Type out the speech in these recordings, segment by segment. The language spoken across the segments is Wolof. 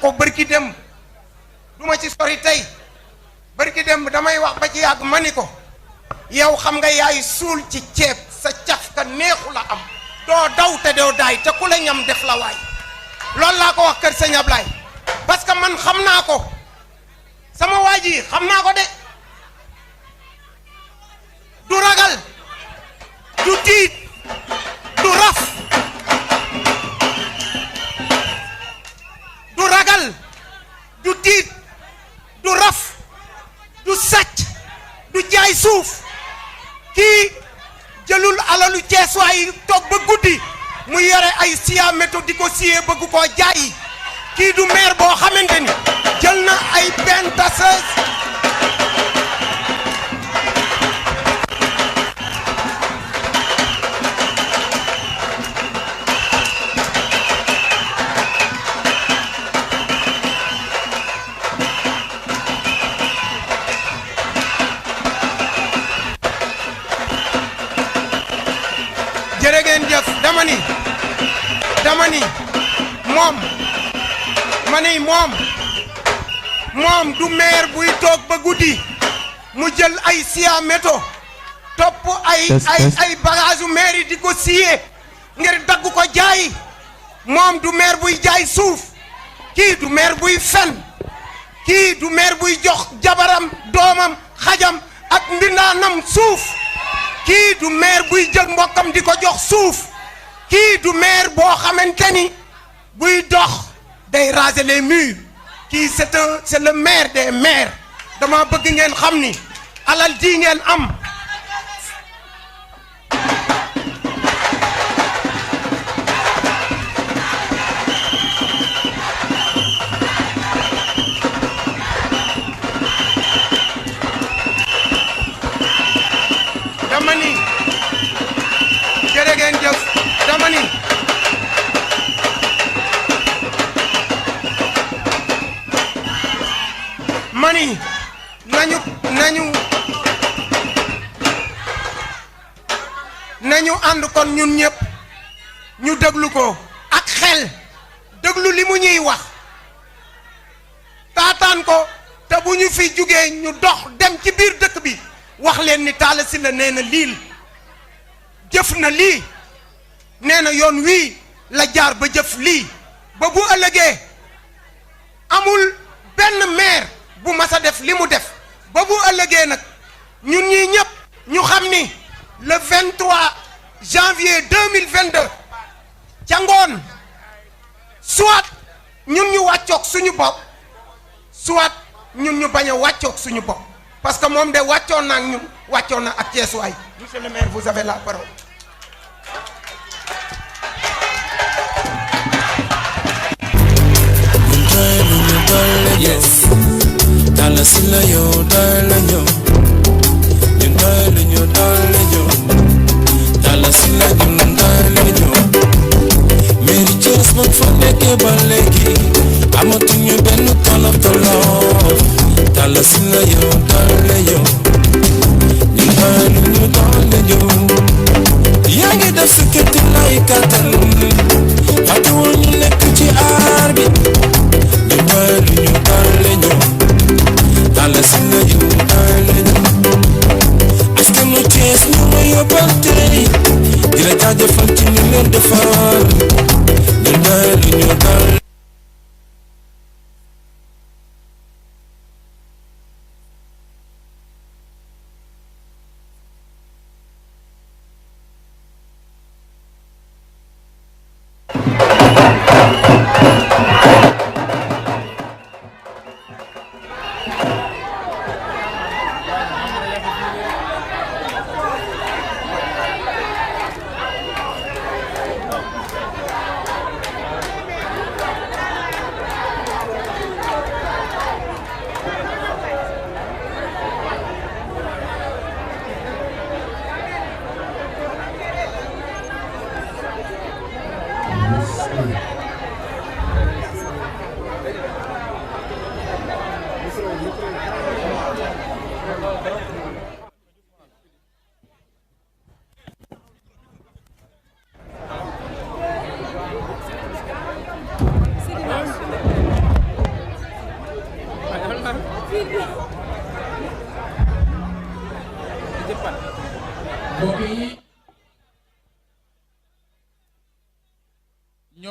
ko barki dem duma ci sori tey barki dem damay wax ba ci yàgg ma ni ko yow xam nga yaay suul ci ceeb sa cafka neexu la am doo daw te doo daay te ku la ñam def la waay loolu laa ko wax kër sëñ Ablaye parce que man xam naa ko sama waa ji xam naa ko de du ragal du tiit du raf du ragal du tiit du raf du sàcc du jaay suuf kii jëlul alalu ceesuwaay toog ba guddi mu yore ay siya méthode di ko siyee bëgg koo jaay kii du maire boo xamante ni jël na ay benn tasseuse jërë ngeen jëf dama ni moom du maire buy toog ba guddi mu jël ay siya méto topp ay bagage u maire yi di ko siyee ngir dagg ko jaay moom du maire buy jaay suuf kii du maire buy fen kii du maire buy jox jabaram doomam xajam ak mbindaanam suuf kii du maire buy jël mbokkam di ko jox suuf kii du maire boo xamante ni buy dox day raser les murs kii c'est le maire des maires dama bëgg ngeen xam ni alal ji ngeen am dama ni jërë ngeen jëf dama ni mani nañu ànd kon ñun ñëpp ñu déglu ko ak xel déglu li mu ñuy wax taataan ko te bu ñu fi jugee ñu dox dem ci biir dëkk bi wax leen ni Talla Sylla nee na lii jëf na lii nee na yoon wii la jaar ba jëf lii ba bu ëllëgee amul benn maire bu mas a def li mu def ba bu ëllëgee nag ñun ñii ñëpp ñu xam ni le 23 janvier 2022 ca ngoon soit ñun ñu wàccoog suñu bopp soit ñun ñu bañ a wàccoog suñu bopp parce que moom de wàccoon na ak ñun wàccoon na ak Ceesuwaay. Monsieur le maire, vous avez la parole. Yes. Talla Sylla yow doy la ñëw ñun doy la ñu Talla Sylla ñun doy la ñëw mairie Thiès man fa nekkee ba léegi amatuñu benn tolof tolof Talla Sylla yow doy la ñëw ñun doy la ñu yaa ngi def sa kétti lay kattan fàttewul ñu nekk ci aar bi ñu doy la ñu Talla Sylla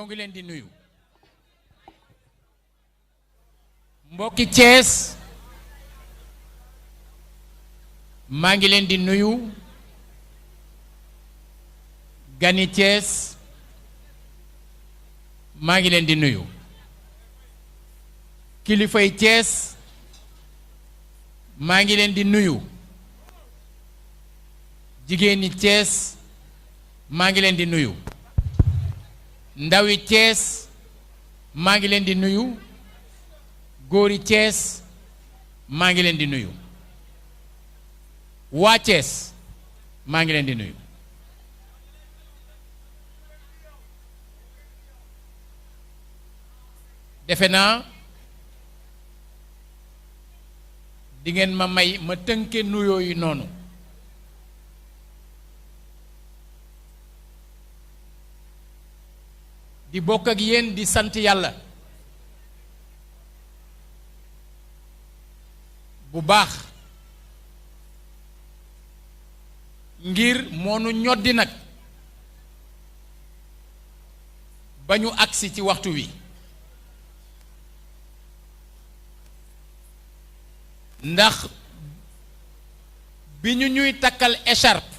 ngi leen di nuyu mbokki Thiès maa ngi leen di nuyu gani Thiès maa ngi leen di nuyu kilifay Thiès maa ngi leen di nuyu jigéeni Thiès maa ngi leen di nuyu ndawi Thiès maa ngi leen di nuyu góori Thiès maa ngi leen di nuyu waa Thiès maa ngi leen di nuyu defe naa di ngeen ma may ma tënke nuyoo yi noonu di bokk ak yéen di sant yàlla bu baax ngir moonu ñoddi nag ba ñu agsi ci waxtu wi ndax bi ñu ñuy takkal écharpe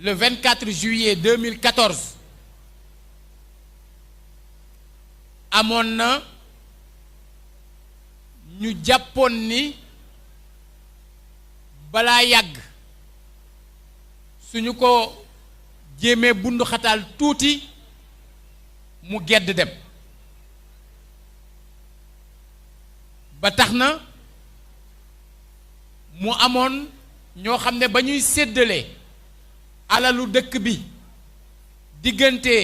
le 24 juillet 2014 amoon na ñu jàppoon ni balaa yàgg suñu ko jéemee bundu xataal tuuti mu gedd dem ba tax na mu amoon ñoo xam ne ba ñuy séddale alalu dëkk bi diggante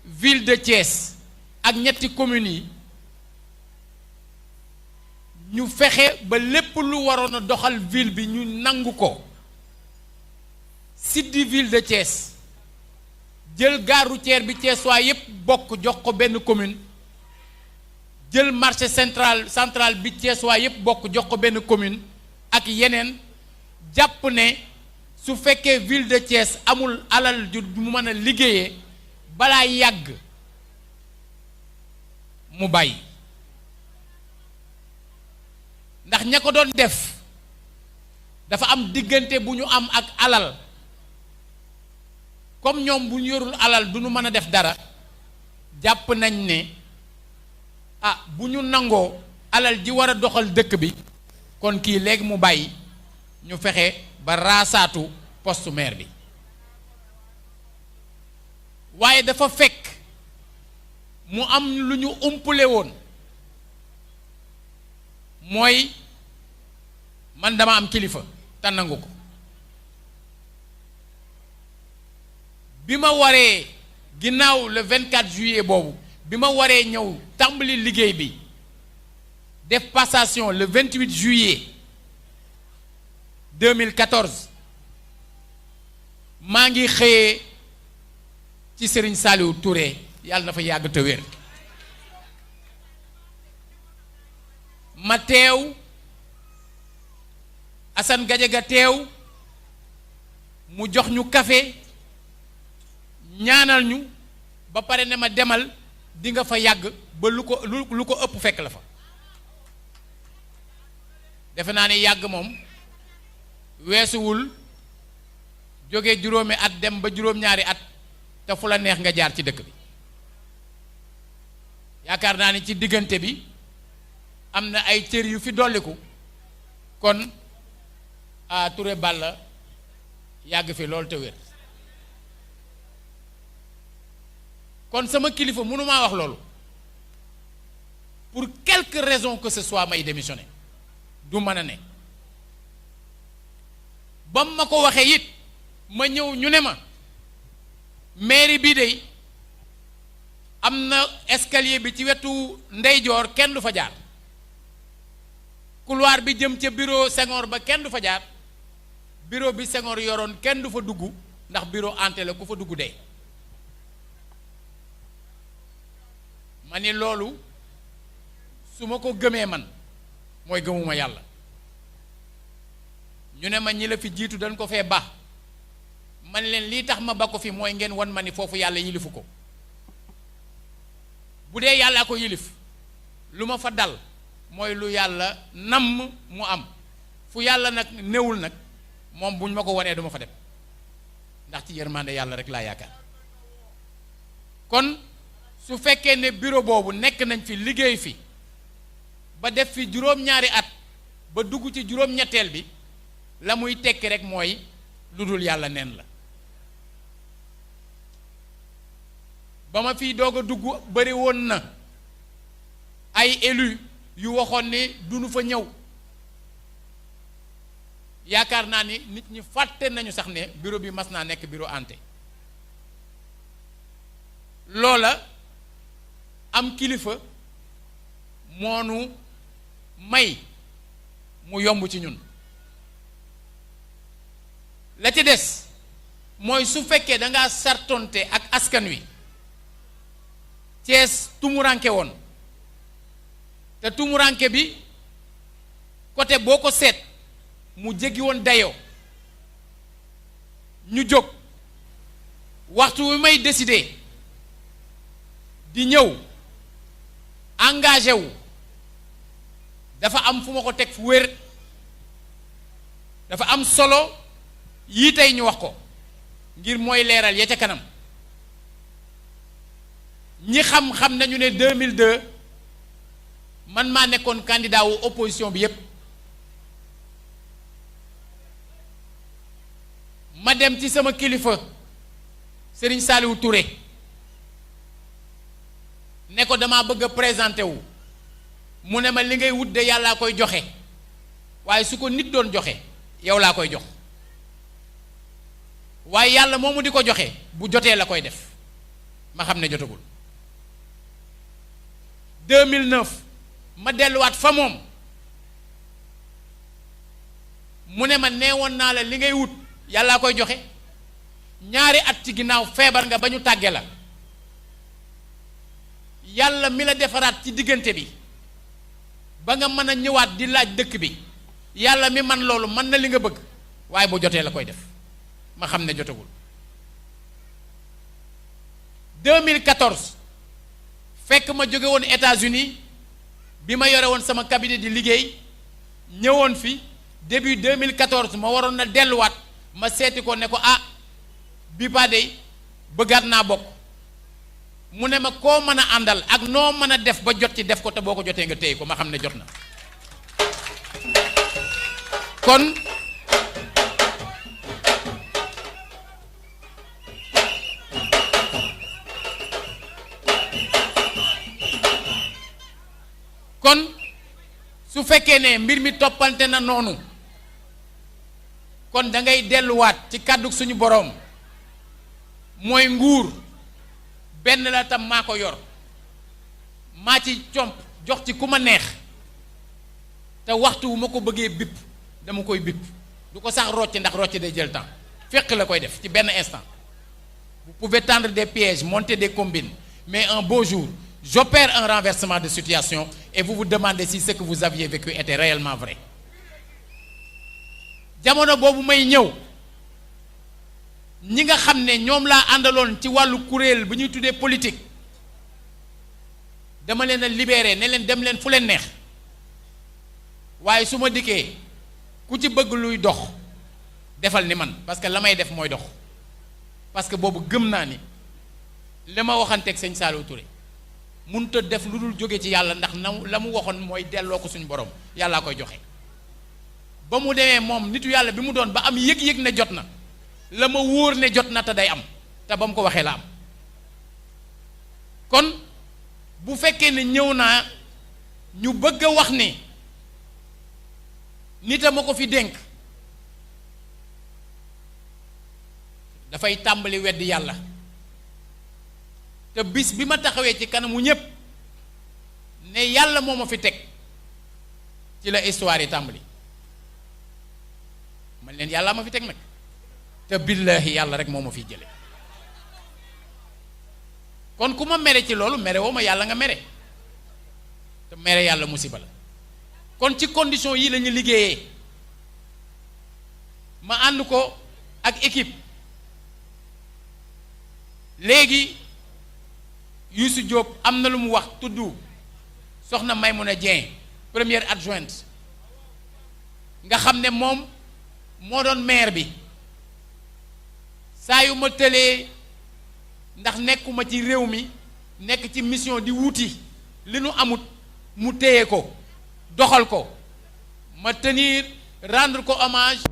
ville de Thiès ak ñetti communes yi ñu fexe ba lépp lu waroon a doxal ville bi ñu nangu ko siddi ville de Thiès jël gare routière bi Thiès waa yépp bokk jox ko benn commune jël marché central bi Thiès waa yépp bokk jox ko benn commune ak yeneen jàpp ne su fekkee ville de Thiès amul alal ju mu mën a liggéeyee balaa yàgg mu bàyyi ndax ña ko doon def dafa am diggante bu ñu am ak alal comme ñoom bu ñu yorul alal du ñu mën a def dara jàpp nañ ne bu ñu nangoo alal ji war a doxal dëkk bi kon kii léegi mu bàyyi ñu fexe ba raasaatu poste maire bi waaye dafa fekk mu am lu ñu umpule woon mooy man dama am kilifa te nangu ko bi ma waree ginnaaw le 24 juillet boobu bi ma waree ñëw tàmbali liggéey bi def passation le 28 juillet 2014 maa ngi xëyee ci Serigne Saliou Touré yàlla na fa yàgg te wér ma teew Assane Gadiaga teew mu jox ñu café ñaanal ñu ba pare ne ma demal di nga fa yàgg ba lu ko ëpp fekk la fa defe naa ne yàgg moom weesuwul jóge juróomi at dem ba juróom-ñaari at te fu la neex nga jaar ci dëkk bi yaakaar naa ne ci diggante bi am na ay cër yu fi dolliku kon Touré Balla yàgg fi loolu te wér kon sama kilifa mënumaa wax loolu pour quelque raison que ce soit may démissionner du mën a ne ba ma ko waxee it ma ñëw ñu ne ma mairie bii de am na escalier bi ci wetu ndeyjoor kenn du fa jaar couloir bi jëm ca bureau Senghor ba kenn du fa jaar bureau bi Senghor yoroon kenn du fa dugg ndax bureau hanté la ku fa dugg dee ma ni loolu su ma ko gëmee man mooy gëmuma yàlla ñu ne ma ñi la fi jiitu dañ ko fee baax man leen lii tax ma ba ko fi mooy ngeen wan ma ni foofu yàlla yilifu ko bu dee yàllaa ko yilif lu ma fa dal mooy lu yàlla namm mu am fu yàlla nag néewul nag moom buñ ma ko wanee duma fa dem ndax ci yërmande yàlla rek laa yaakaar kon su fekkee ne bureau boobu nekk nañ fi liggéey fi ba def fi juróom-ñaari at ba dugg ci juróom-ñetteel bi la muy tekki rek mooy lu dul yàlla neen la ba ma fiy doog a dugg bari woon na ay élus yu waxoon ne duñu fa ñëw yaakaar naa ni nit ñi fàtte nañu sax ne bureau bi mas naa nekk bureau ante loola am kilifa moonu may mu yomb ci ñun la ci des mooy su fekkee dangaa sartonte ak askan wi Cees tumuranke woon te tumuranke bi côté boo ko seet mu jéggi woon dayoo ñu jóg waxtu wi may décider di ñëw engagé wu dafa am fu ma ko teg fu wér dafa am solo yii tey ñu wax ko ngir mooy leeral ya ca kanam ñi xam nañu ne 2002 man maa nekkoon candidat wu opposition bi yépp ma dem ci sama kilifa Serigne Saliou Touré ne ko damaa bëgg a présenté wu mu ne ma li ngay wut de yàllaa koy joxe waaye su ko nit doon joxe yow laa koy jox waaye yàlla moomu di ko joxe bu jotee la koy def ma xam ne jotagul 2009 ma delluwaat fa moom mu ne ma neewoon naa la li ngay wut yàllaa koy joxe ñaari at ci ginnaaw feebar nga ba ñu tàgge la yàlla mi la defaraat ci diggante bi ba nga mën a ñëwaat di laaj dëkk bi yàlla mi man loolu mën na li nga bëgg waaye bu jotee la koy def ma xam ne jotagul 2014 fekk ma jóge woon États-Unis bi ma yore woon sama cabinet di liggéey ñëwoon fi début 2014 ma waroon na delluwaat ma seeti ko ne ko ah bi ba dey bëggaat naa bokk mu ne ma koo mën a àndal ak noo mën a def ba jot ci def ko te boo ko jotee nga téye ko ma xam ne jot na kon su fekkee ne mbir mi toppante na noonu kon da ngay delluwaat ci kàddu suñu boroom mooy nguur benn la tam maa ko yor maa ci comp jox ci ku ma neex te waxtu wu ma ko bëggee bipp dama koy bipp du ko sax rocc ndax rocc day jël temps fekk la koy def ci benn instant vous pouvez tendre des pièges monter des combines mais un beau jour j'opère un renversement de situation et vous vous demandez si ce que vous aviez vécu était réellement vrai jamono boobu may ñëw ñi nga xam ne ñoom laa àndaloon ci wàllu kuréel bu ñuy tuddee politique dama leen a libéré ne leen dem leen fu leen neex waaye su ma dikkee ku ci bëgg luy dox defal ni man parce que la may def mooy dox parce que boobu gëm naa ni li ma waxanteeg sëñ Saliou Touré mënut a def lu dul jóge ci yàlla ndax na la mu waxoon mooy delloo ko suñu borom yàllaa koy joxe ba mu demee moom nitu yàlla bi mu doon ba am yëg-yëg ne jot na la ma wóor ne jot na te day am te ba mu ko waxee la am kon bu fekkee ne ñëw naa ñu bëgg a wax ni nit a ma ko fi dénk dafay tàmbali weddi yàlla te bis bi ma taxawee ci kanamu ñépp ne yàlla moo ma fi teg ci la histoire yi tàmbali man leen yàlla ma fi teg nag te billaahi yàlla rek moo ma fiy jële kon ku ma mere ci loolu mere woo ma yàlla nga mere te mere yàlla musiba la kon ci condition yi la ñu liggéeyee ma ànd ko ak équipe léegi Youssou Diop am na lu mu wax tudd soxna Maymouna Dieng première adjointe nga xam ne moom moo doon maire bi saa yu ma tëlee ndax nekkuma ci réew mi nekk ci mission di wuti li nu amut mu téye ko doxal ko ma tenir rendre ko hommage.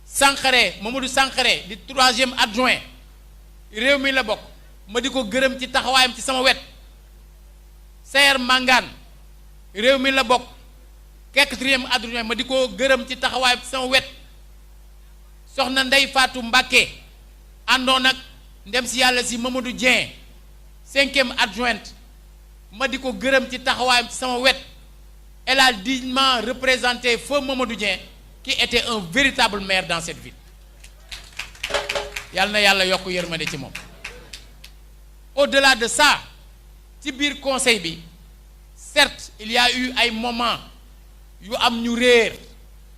Sankhare Mamadou Sankhare di 3e adjoint réew mi la bokk ma di ko gërëm ci taxawaayam ci sama wet. Sayer Mangane réew mi la bokk 4e adjoint ma di ko gërëm ci taxawaayam ci sama wet. Soxna Ndey Fatou Mbacké àndoon ak ndem si yàlla si Mamadou Dieng 5e adjointe ma di ko gërëm ci taxawaayam ci sama wet. Elle a dignement représenté feu Mamadou Dieng qui était un véritable maire dans cette ville. Yàlla na yàlla yokk yërmande ci moom. Au-delà de ça ci biir conseil bi certes il y a eu ay moments yu am ñu réer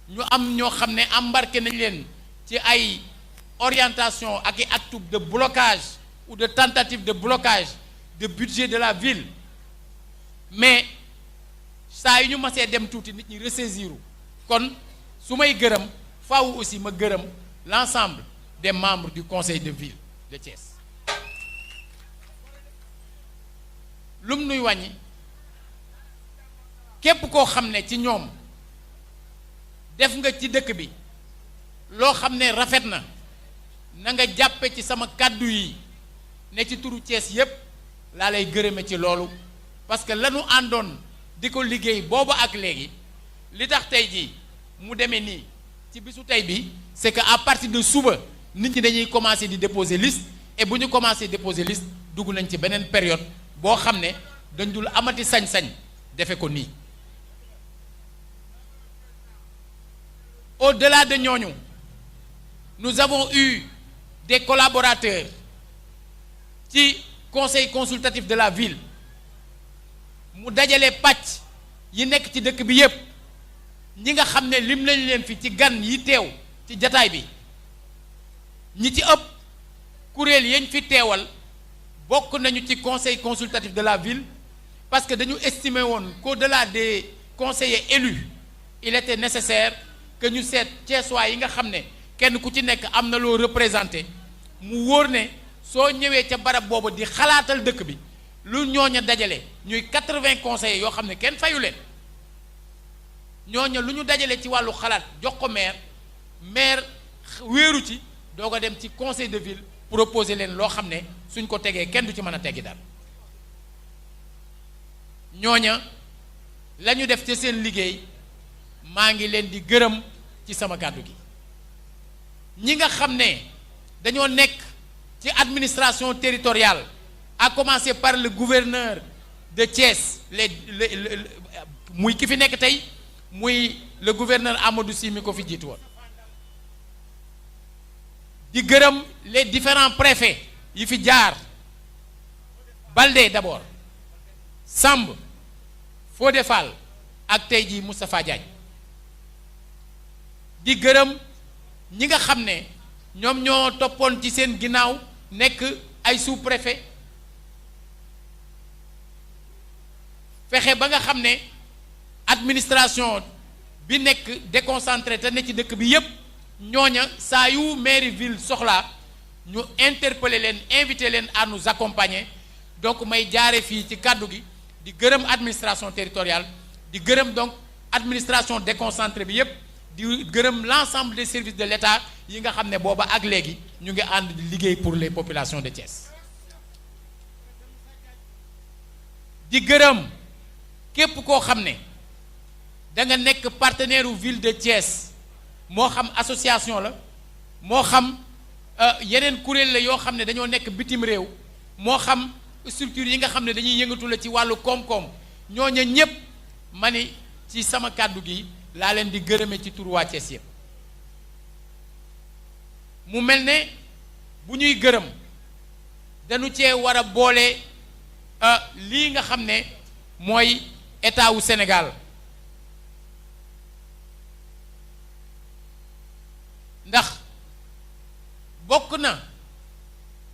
ñu am ñoo xam ne embarqué nañ leen ci ay orientation ak i actes de blocage ou de tentative de blocage de budget de la ville, mais saa yu ñu masee dem tuuti nit ñi ressaisiru. Kon su may gërëm faaw aussi ma gërëm l'ensemble des membres du conseil de ville de Thiès. lum nuy wàññi képp koo xam ne ci ñoom def nga ci dëkk bi loo xam ne rafet na na nga jàppe ci sama kàddu yi ne ci turu Thiès yépp laa lay gërëme ci loolu, parce que lanu àndoon di ko liggéey booba ak léegi li tax tey jii mu demee nii ci bisu tey bi c'est que à partir de suba nit ñi dañuy commencer di déposer liste, et bu ñu commencer déposer liste dugg nañ ci beneen période boo xam ne dañ dul amati sañ-sañ defe ko nii. Au-delà de ñooñu nous avons eu des collaborateurs ci conseil consultatif de la ville mu dajale pàcc yi nekk ci dëkk bi yépp ñi nga xam ne lim lañ leen fi ci gan yi teew ci jataay bi ñi ci ëpp kuréel yañ fi teewal bokk nañu ci conseil consultatif de la ville, parce que dañu estimer woon qu'au-delà des conseillers élus il était nécessaire que ñu seet Thiessois yi nga xam ne kenn ku ci nekk am na loo représenté mu wóor ne soo ñëwee ca barab boobu di xalaatal dëkk bi lu ñooña dajale ñuy 80 conseillers yoo xam ne kenn fayu leen ñooña lu ñu dajale ci wàllu xalaat jox ko maire wéeru ci doog a dem ci conseil de ville proposer leen loo xam ne suñ ko tegee kenn du ci mën a teggi daal. ñooña la ñu def ci seen liggéey maa ngi leen di gërëm ci sama kàddu gi. ñi nga xam ne dañoo nekk ci administration territoriale à commencer par le gouverneur de Thiès muy ki fi nekk tey muy le gouverneur Amadou Sy mi ko fi jiitu woon, di gërëm les différents préfets yi fi jaar, Baldé d'abord, Samb, Fodé Fall ak tey jii Moustapha Diagne. di gërëm ñi nga xam ne ñoom ñoo toppoon ci seen ginnaaw nekk ay sous-préfet, fexe ba nga xam ne administration bi nekk déconcentré te ne ci dëkk bi yépp ñooña saa yu mairie ville soxlaa ñu interpeller leen, inviter leen à nous accompagner. Donc may jaare fii ci kàddu gi di gërëm administration territoriale, di gërëm donc administration déconcentrée bi yépp, di gërëm l'ensemble des services de l'État yi nga xam ne booba ak léegi ñu ngi ànd di liggéey pour les populations de Thiès. di gërëm képp koo xam ne da nga nekk partenaire u ville de Thiès, moo xam association la, moo xam yeneen kuréel la yoo xam ne dañoo nekk bitim réew, moo xam structure yi nga xam ne dañuy yëngatu la ci wàllu koom-koom ñooña ñépp ma ni ci sama kàddu gi laa leen di gërëme ci turu waa Thiès yëpp mu mel ne bu ñuy gërëm dañu cee war a boole lii nga xam ne mooy état wu Sénégal ndax bokk na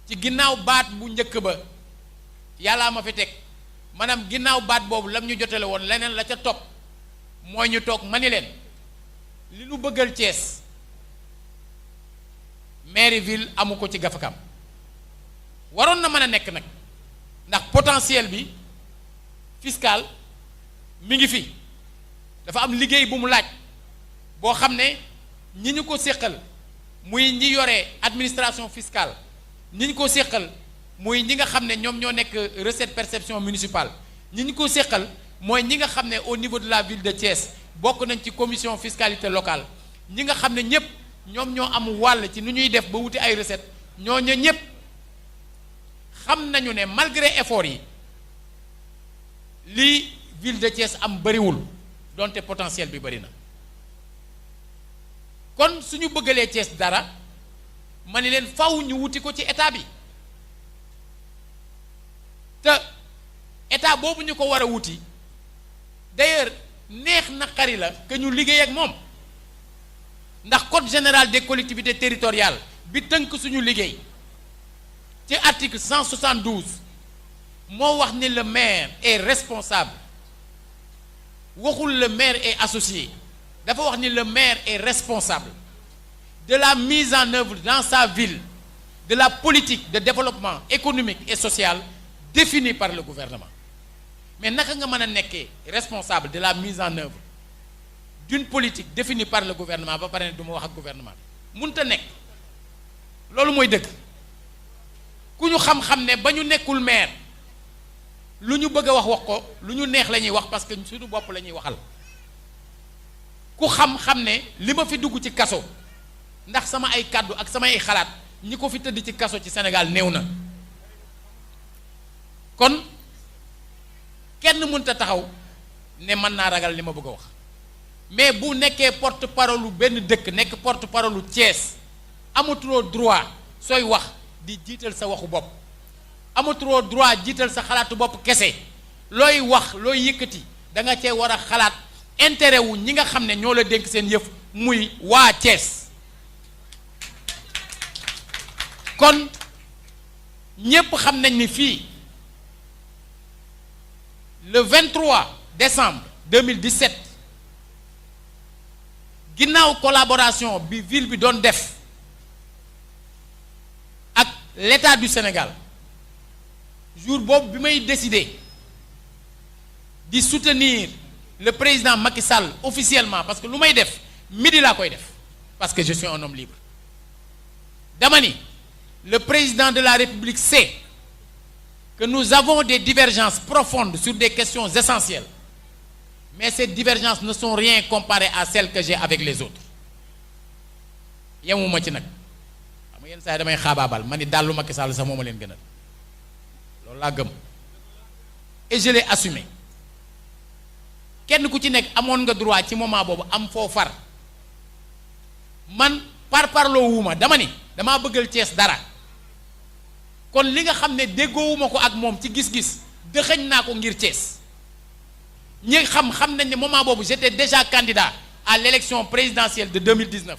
ci ginnaaw baat bu njëkk ba yàllaa ma fi teg maanaam ginnaaw baat boobu lam ñu jotale woon leneen la ca topp mooy ñu toog ma ni leen li nu bëggal Thiès mairie ville amu ko ci gafakam waroon na mën a nekk nag ndax potentiel bi fiscal mi ngi fi dafa am liggéey bu mu laaj boo xam ne ñi ñu ko séqal muy ñi yore administration fiscale ñi ñu ko séqal muy ñi nga xam ne ñoom ñoo nekk recette perception municipale ñi ñu ko séqal mooy ñi nga xam ne au niveau de la ville de Thiès bokk nañ ci commission fiscalité locale ñi nga xam ne ñépp ñoom ñoo am wàll ci nu ñuy def ba wuti ay recette ñooñu ñépp xam nañu ne malgré effort yi lii ville de Thiès am bariwul donte potentiel bi bari na kon suñu bëggalee Thiès dara ma ni leen faw ñu wuti ko ci état bi te état boobu ñu ko war a wuti d'ailleurs neex na xari la que ñu liggéey ak moom ndax code général des collectivités territoriales bi tënk suñu liggéey ci article 172 moo wax ni le maire est responsable waxul le maire est associé dafa wax ni le maire est responsable de la mise en œuvre dans sa ville de la politique de développement économique et social définie par le gouvernement mais naka nga mën a nekkee responsable de la mise en œuvre d'une politique définie par le gouvernement ba pare ne du ma wax ak gouvernement bi mënut a nekk loolu mooy dëgg ku ñu xam-xam ne ba ñu nekkul maire lu ñu bëgg a wax ko lu ñu neex la ñuy wax parce que suñu bopp la ñuy waxal ku xam-xam ne li ma fi dugg ci kaso ndax sama ay kàddu ak sama ay xalaat ñi ko fi tëdd ci kaso ci Sénégal néew na kon kenn mënta taxaw ne mën naa ragal li ma bëgg a wax mais bu nekkee porte parole lu benn dëkk nekk porte parole lu Thiès amatuloo droit sooy wax di jiital sa waxu bopp amatuloo droit jiital sa xalaatu bopp kese looy wax looy yëkkati da nga cee war a xalaat intérêt wu ñi nga xam ne ñoo la dénk seen yëf muy waa Thiès kon ñépp xam nañ ni fii le 23 décembre 2017 ginnaaw collaboration bi ville bi doon def ak l'État du Sénégal jour boobu bi may décider di soutenir le président Macky Sall officiellement parce que lu may def midi laa koy def parce que je suis un homme libre dama ni le président de la République sait que nous avons des divergences profondes sur des questions essentielles mais ces divergences ne sont rien comparées à celles que j'ai avec les autres yemuma ci nag xam nga yenn saa yi damay xaabaabal ma ni dallu Macky Sall sax moo ma leen gënal loolu laa gëm et je l'ai assumé kenn ku ci nekk amoon nga droit ci moment boobu am foo far man parloo wuuma dama ni damaa bëggal Thiès dara kon li nga xam ne déggoowuma ko ak moom ci gis-gis dëxëñ naa ko ngir Thiès ñi xam nañ ne moment boobu j'étais déjà candidat à l'élection présidentielle de 2019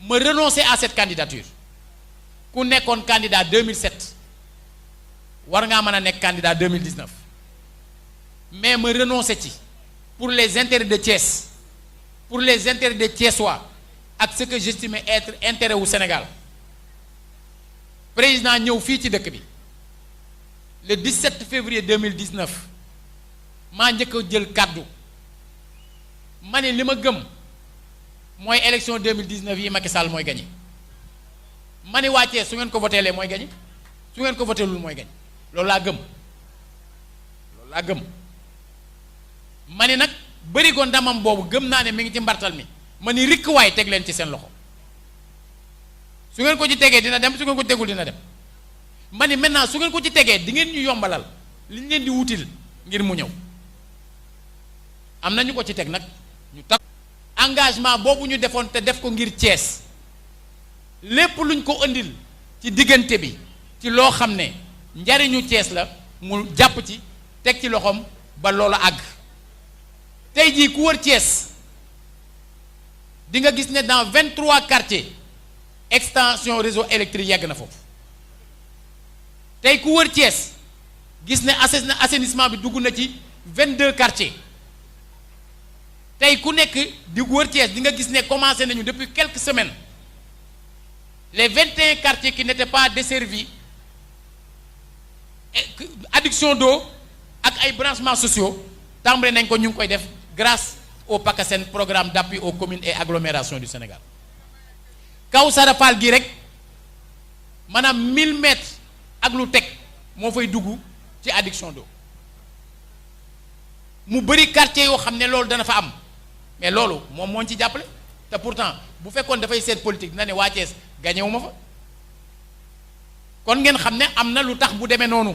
ma renoncer à cette candidature ku nekkoon candidat 2007 war ngaa mën a nekk candidat 2019 mais ma renoncer ci pour les intérêts de Thiès pour les intérêts des Thiessois ak ce que j'estimais être intérêt wu Sénégal président ñëw fii ci dëkk bi le 17 février 2019 maa njëkk a jël kàddu ma ne li ma gëm mooy élection 2019 yi Macky Sall mooy gagné ma ne waa Thiès su ngeen ko voteelee mooy gagné su ngeen ko voteelul mooy gagné loolu laa gëm ma ne nag bëri ko ndamam boobu gëm naa ne mi ngi ci mbartal mi ma ni rikk waay teg leen ci seen loxo su ngeen ko ci tegee dina dem su ngeen ko tegul dina dem ma ni maintenant su ngeen ko ci tegee di ngeen ñu yombalal li ñu leen di wutil ngir mu ñëw am na ñu ko ci teg nag ñu takk engagement boobu ñu defoon te def ko ngir Thiès lépp luñ ko indil ci diggante bi ci loo xam ne njariñu Thiès la mu jàpp ci teg ci loxoom ba loolu àgg tey jii ku wër Thiès di nga gis ne dans 23 quartiers extension réseau électrique yegg na foofu tey ku wër Thiès gis ne assainissement bi dugg na ci 22 quartiers tey ku nekk di wër Thiès di nga gis ne commencé nañu depuis quelques semaines les 21 quartiers qui n'étaient pas desservis adduction d'eau ak ay branchements sociaux tàmbale nañ ko ñu ngi koy def grâce au PACASEN programme d'appui aux communes et agglomérations du Sénégal kaw Sarafal gi rek maanaam 1000 mètres ak lu teg moo fay dugg ci adduction d'eau mu bëri quartier yoo xam ne loolu dana fa am mais loolu moom moo ci jàppale te pourtant bu fekkoon dafay seet politique dina ne waa Thiès gagné wu ma fa kon ngeen xam ne am na lu tax bu demee noonu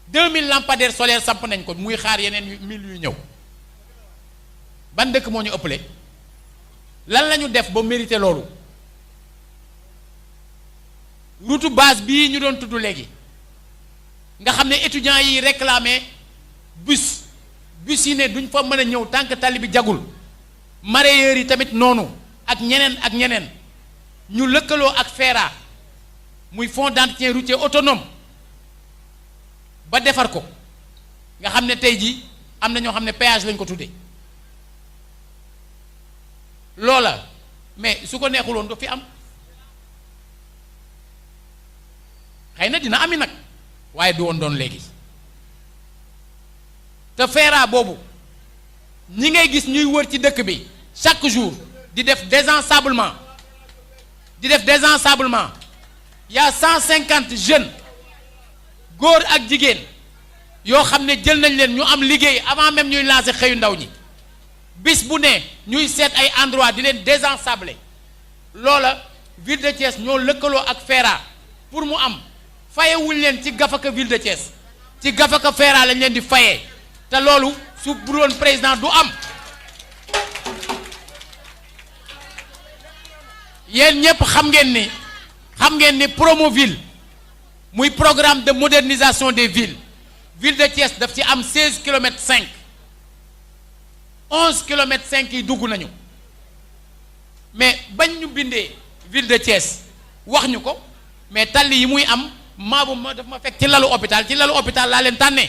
2000 lampadaires solaires samp nañ ko muy xaar yeneen 1000 yu ñëw ban dëkk moo ñu ëppale lan la ñu def ba mérité loolu route base bii ñu doon tudd léegi nga xam ne étudiants yi réclamé bus yi ne duñ fa mën a ñëw tant que tali bi jagul mareyeurs yi tamit noonu ak ñeneen ñu lëkkaloo ak FERA muy fonds d'entretien routier autonome ba defar ko nga xam ne tey jii am na ñoo xam ne péage lañ ko tuddee loola mais su ko neexuloon du fi am xëy na dina ami nag waaye du woon doon léegi te FERA boobu ñi ngay gis ñuy wër ci dëkk bi chaque jour di def désensablement y a 150 jeunes góor ak jigéen yoo xam ne jël nañ leen ñu am liggéey avant même ñuy lancer xëyu ndaw ñi bis bu ne ñuy seet ay endroit di leen désensabler loola ville de Thiès ñoo lëkkaloo ak FERA pour mu am fayewuñ leen ci gafaka ville de Thiès ci gafaka FERA lañ leen di fayee te loolu su bu doon président du am yéen ñépp xam ngeen ni Promoville muy programme de modernisation des villes ville de Thiès daf ci am 16 kilomètres 5 11 kilomètres 5 yi dugg nañu mais bañ ñu bindee ville de Thiès wax ñu ko mais tali yi muy am maabu ma daf ma fekk ci lalu hôpital laa leen tànnee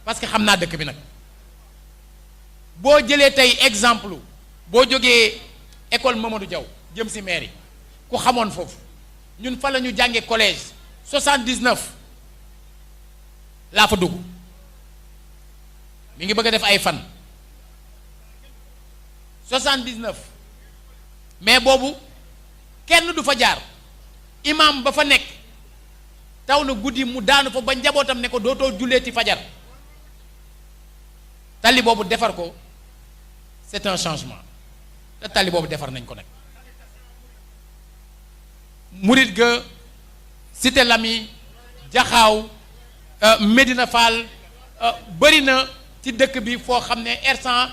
parce que xam naa dëkk bi nag boo jëlee tey exemple boo jógee école Mamadou Diaw jëm si mairie ku xamoon foofu ñun fa la ñu jànge collège 79 laa fa dugg mi ngi bëgg a def ay fan 79 mais boobu kenn du fa jaar imam ba fa nekk taw na guddi mu daanu fa ba njabootam ne ko dootoo julleeti fajar tali boobu defar ko c'est un changement te tali boobu defar nañ ko nag Murit ga Cité Lamy Jaxaaw Médina Fall bëri na ci dëkk bi foo xam ne R100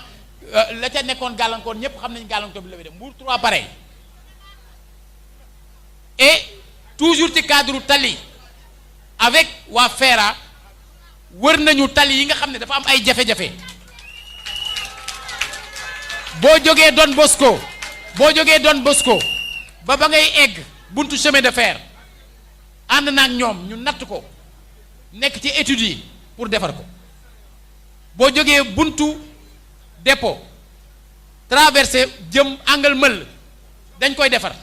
la ca nekkoon gàllankoor ñépp xam nañ gàllankoor bi la dem Mbour 3 pareil et toujours ci cadre tali avec waa FERA wër nañu tali yi nga xam ne dafa am ay jafe-jafe boo jógee Don Bosco ba ngay egg buntu chemin de fer ànd na ak ñoom ñu natt ko nekk ci études yi pour defar ko boo jógee buntu dépôt traversé jëm angle Mël dañ koy defar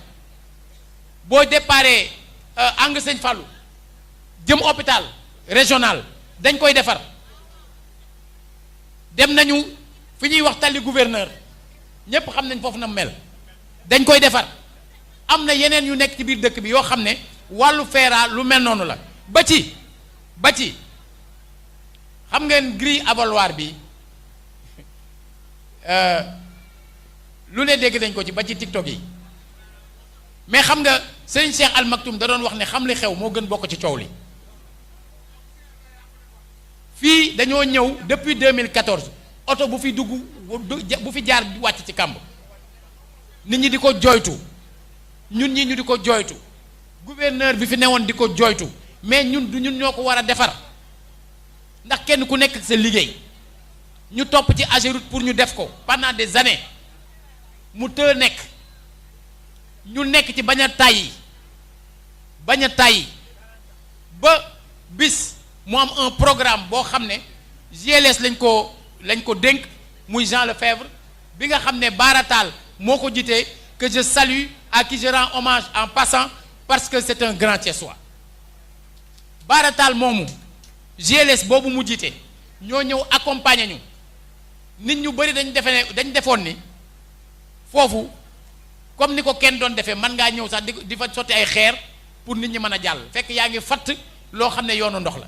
boo déparé angle Sëñ Fallou jëm hôpital régional dañ koy defar dem nañu fi ñuy wax tali gouverneur ñépp xam nañ foofu na mel dañ koy defar am na yeneen yu nekk ci biir dëkk bi yoo xam ne wàllu FERA lu mel noonu la ba ci xam ngeen grille avaloir bi lu ne dégg nañ ko ci ba ci TikTok yi mais xam nga sëriñ Cheikh Al Maktoum da doon wax ne xam li xew moo gën bokk ci coow li fii dañoo ñëw depuis 2014 oto bu fi dugg bu fi jaar wàcc ci kàmb nit ñi di ko jooytu ñun ñi ñu di ko jooytu gouverneur bi fi newoon di ko jooytu mais ñun du ñun ñoo ko war a defar ndax kenn ku nekk sa liggéey ñu topp ci AGEROUTE pour ñu def ko pendant des années mu të nekk ñu nekk ci bañ a tàyyi ba bis mu am un programme boo xam ne GLS lañ ko dénk muy Jean Lefebvre bi nga xam ne Baratal moo ko jiite que je salue à qui je rends hommage en passant parce que c'est un grand Thiessois Baratal moomu GLS boobu mu jiite ñoo ñëw accompagner ñu nit ñu bëri dañ defoon ni foofu comme ni ko kenn doon defee mën ngaa ñëw sax di fa sotti ay xeer pour nit ñi mën a jàll fekk yaa ngi fatt loo xam ne yoonu ndox la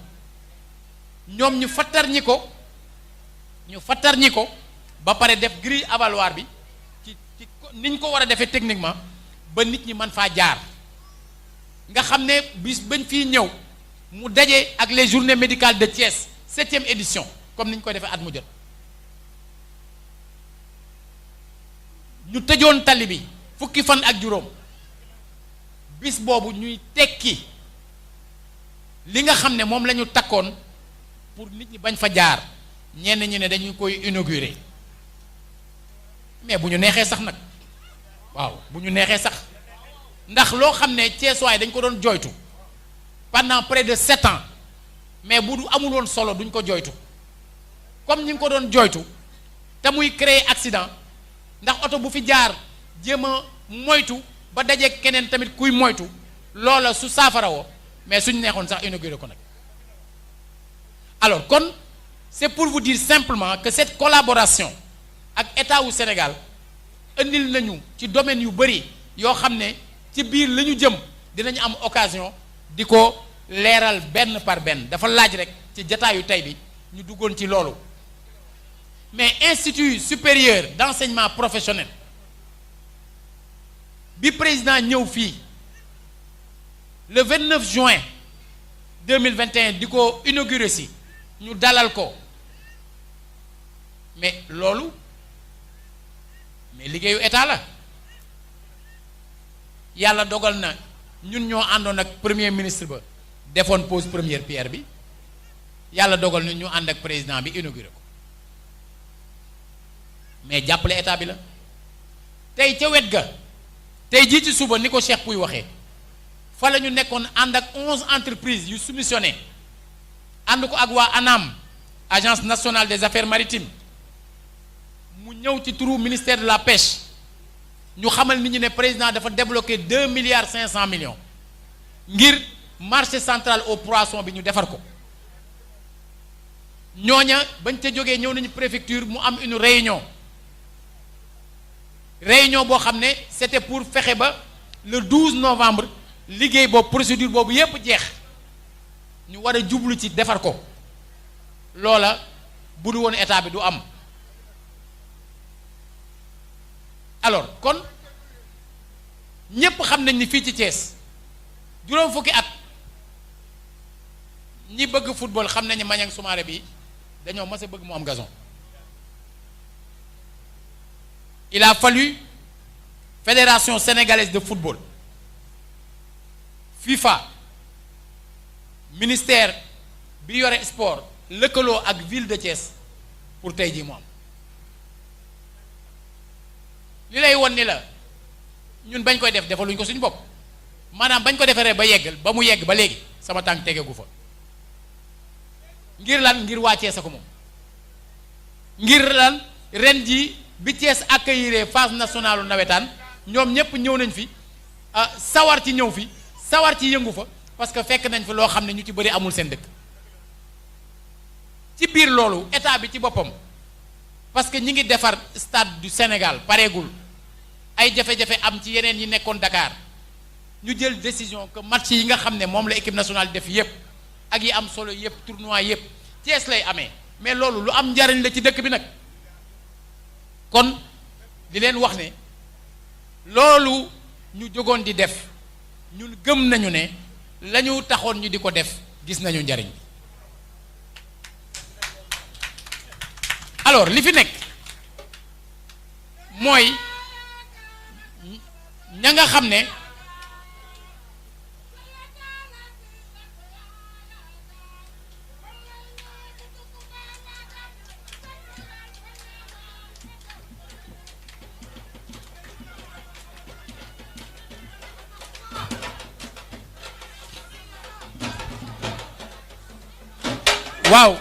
ñoom ñu fattar ñi ko ba pare def grille avaloir bi ci niñ ko war a defee techniquement ba nit ñi mën faa jaar nga xam ne bis bañ fii ñëw mu daje ak les journées médicales de Thiès 7e édition comme niñ ko defee at mu jot ñu tëjoon tali bi fukki fan ak juróom bis boobu ñuy tekki li nga xam ne moom la ñu takkoon pour nit ñi bañ fa jaar ñenn ñi ne dañu koy inaugurer mais bu ñu neexee sax nag waaw bu ñu neexee sax ndax loo xam ne Thiessois dañ ko doon jooytu pendant près de 7 ans mais bu du amul woon solo duñ ko jooytu comme ñi ngi ko doon jooytu te muy créer accident ndax oto bu fi jaar jéem a moytu ba dajeeg keneen tamit kuy moytu loola su saafara woo mais suñ neexoon sax inauguré ko nag alors kon c'est pour vous dire simplement que cette collaboration ak état wu Sénégal indil nañu ci domaine yu bëri yoo xam ne ci biir la ñu jëm dinañu am occasion di ko leeral benn par benn dafa laaj rek ci jataayu tey bi ñu duggoon ci loolu mais institut supérieur d'enseignement professionnel bi président ñëw fii le 29 juin 2021 di ko inauguré si ñu dalal ko mais loolu mais liggéeyu état la yàlla dogal na ñun ñoo àndoon ak premier ministre ba defoon pose première pierre bi yàlla dogal na ñu ànd ak président bi inauguré ko mais jàppale état bi la tey ca wet ga tey jii ci suba ni ko Cheikh Pouy waxee fa la ñu nekkoon ànd ak 11 entreprises yu soumissionné ànd ko ak waa ANAM agence nationale des affaires maritimes mu ñëw ci turu ministère de la pêche ñu xamal nit ñi ne président dafa débloqué 2 milliards 500 millions ngir marché central au poisson bi ñu defar ko ñooña bañ ca jógee ñëw nañu préfecture mu am une réunion boo xam ne c'était pour fexe ba le 12 novembre liggéey boobu procédure boobu yépp jeex ñu war a jublu ci defar ko loola bu du woon état bi du am alors kon ñépp xam nañ ni fii ci Thiès juróom fukki at ñi bëgg football xam nañu Maniang Soumaré bi dañoo mas a bëgg mu am gazon il a fallu fédération sénégalaise de football FIFA ministère bi yore sport lëkkaloo ak ville de Thiès pour tey jii mu am li lay won ni la ñun bañ koy def defaluñ ko suñu bopp maanaam bañ ko defaree ba yeggal ba mu yegg ba léegi sama tànk tegegu fa ngir lan ngir waa Thiès a ko moom ngir lan ren ji bi Thiès accueillir phase nationale nawetaan ñoom ñëpp ñëw nañ fi sawar ci ñëw fi sawar ci yëngu fa parce que fekk nañ fi loo xam ne ñu ci bëri amul seen dëkk ci biir loolu état bi ci boppam parce que ñi ngi defar stade du Sénégal pareegul ay jafe-jafe am ci yeneen yi nekkoon Dakar ñu jël décision que match yi nga xam ne moom la équipe nationale def yépp ak yi am solo yépp tournoi yépp Thiès lay amee mais loolu lu am njariñ la ci dëkk bi nag kon di leen wax ne loolu ñu jógoon di def ñun gëm nañu ne la ñu taxoon ñu di ko def gis nañu njariñ bi. alors li fi nekk mooy ña nga xam ne waaw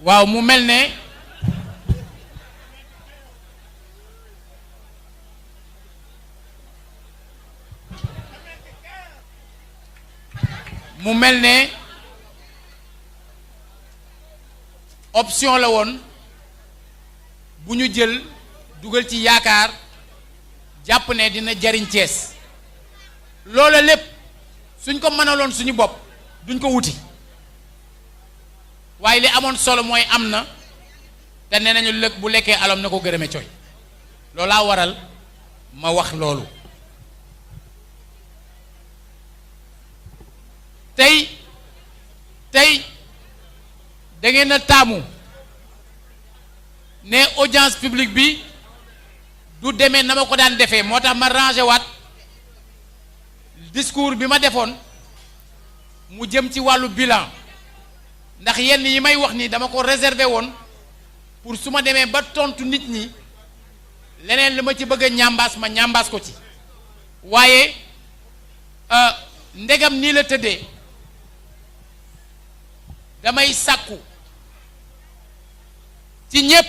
waaw mu mel ne option la woon bu ñu jël dugal ci yaakaar jàpp ne dina jariñ Thiès loola lépp suñ ko mënaloon suñu bopp duñ ko wuti waaye li amoon solo mooy am na te nee nañu lëg bu lekkee alom na ko gërëme coy loolaa waral ma wax loolu tey da ngeen a taamu ne audience publique bi du demee na ma ko daan defee moo tax ma rangé waat discours bi ma defoon mu jëm ci wàllu bilan ndax yenn yi may wax ni dama ko réservé woon pour su ma demee ba tontu nit ñi leneen li ma ci bëgg a ñambaas ma ñambaas ko ci waaye ndegam nii la tëddee damay sàkku ci ñépp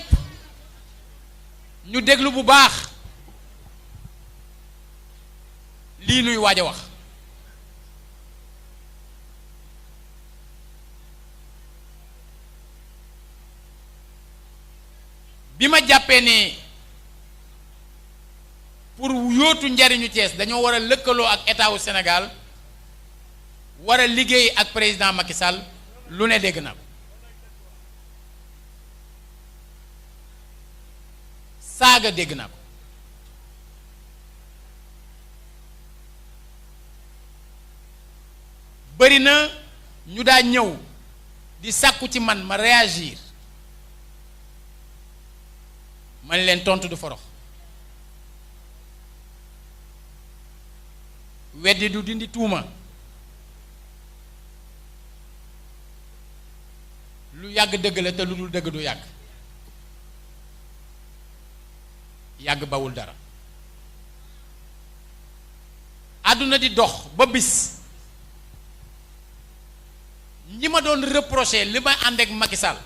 ñu déglu bu baax lii nuy waaj a wax bi ma jàppee ne pour yóotu njariñu Thiès dañoo war a lëkkaloo ak état wu Sénégal war a liggéey ak président Macky Sall lu ne dégg na ko saaga dégg naa ko bëri na ñu daa ñëw di sàkku ci man ma réagir man leen tontu du forox weddi du dindi tuuma lu yàgg dëgg la te lu dul dëgg du yàgg yàgg bawul dara àdduna di dox ba bis ñi ma doon reprocher li may ànd ak Macky Sall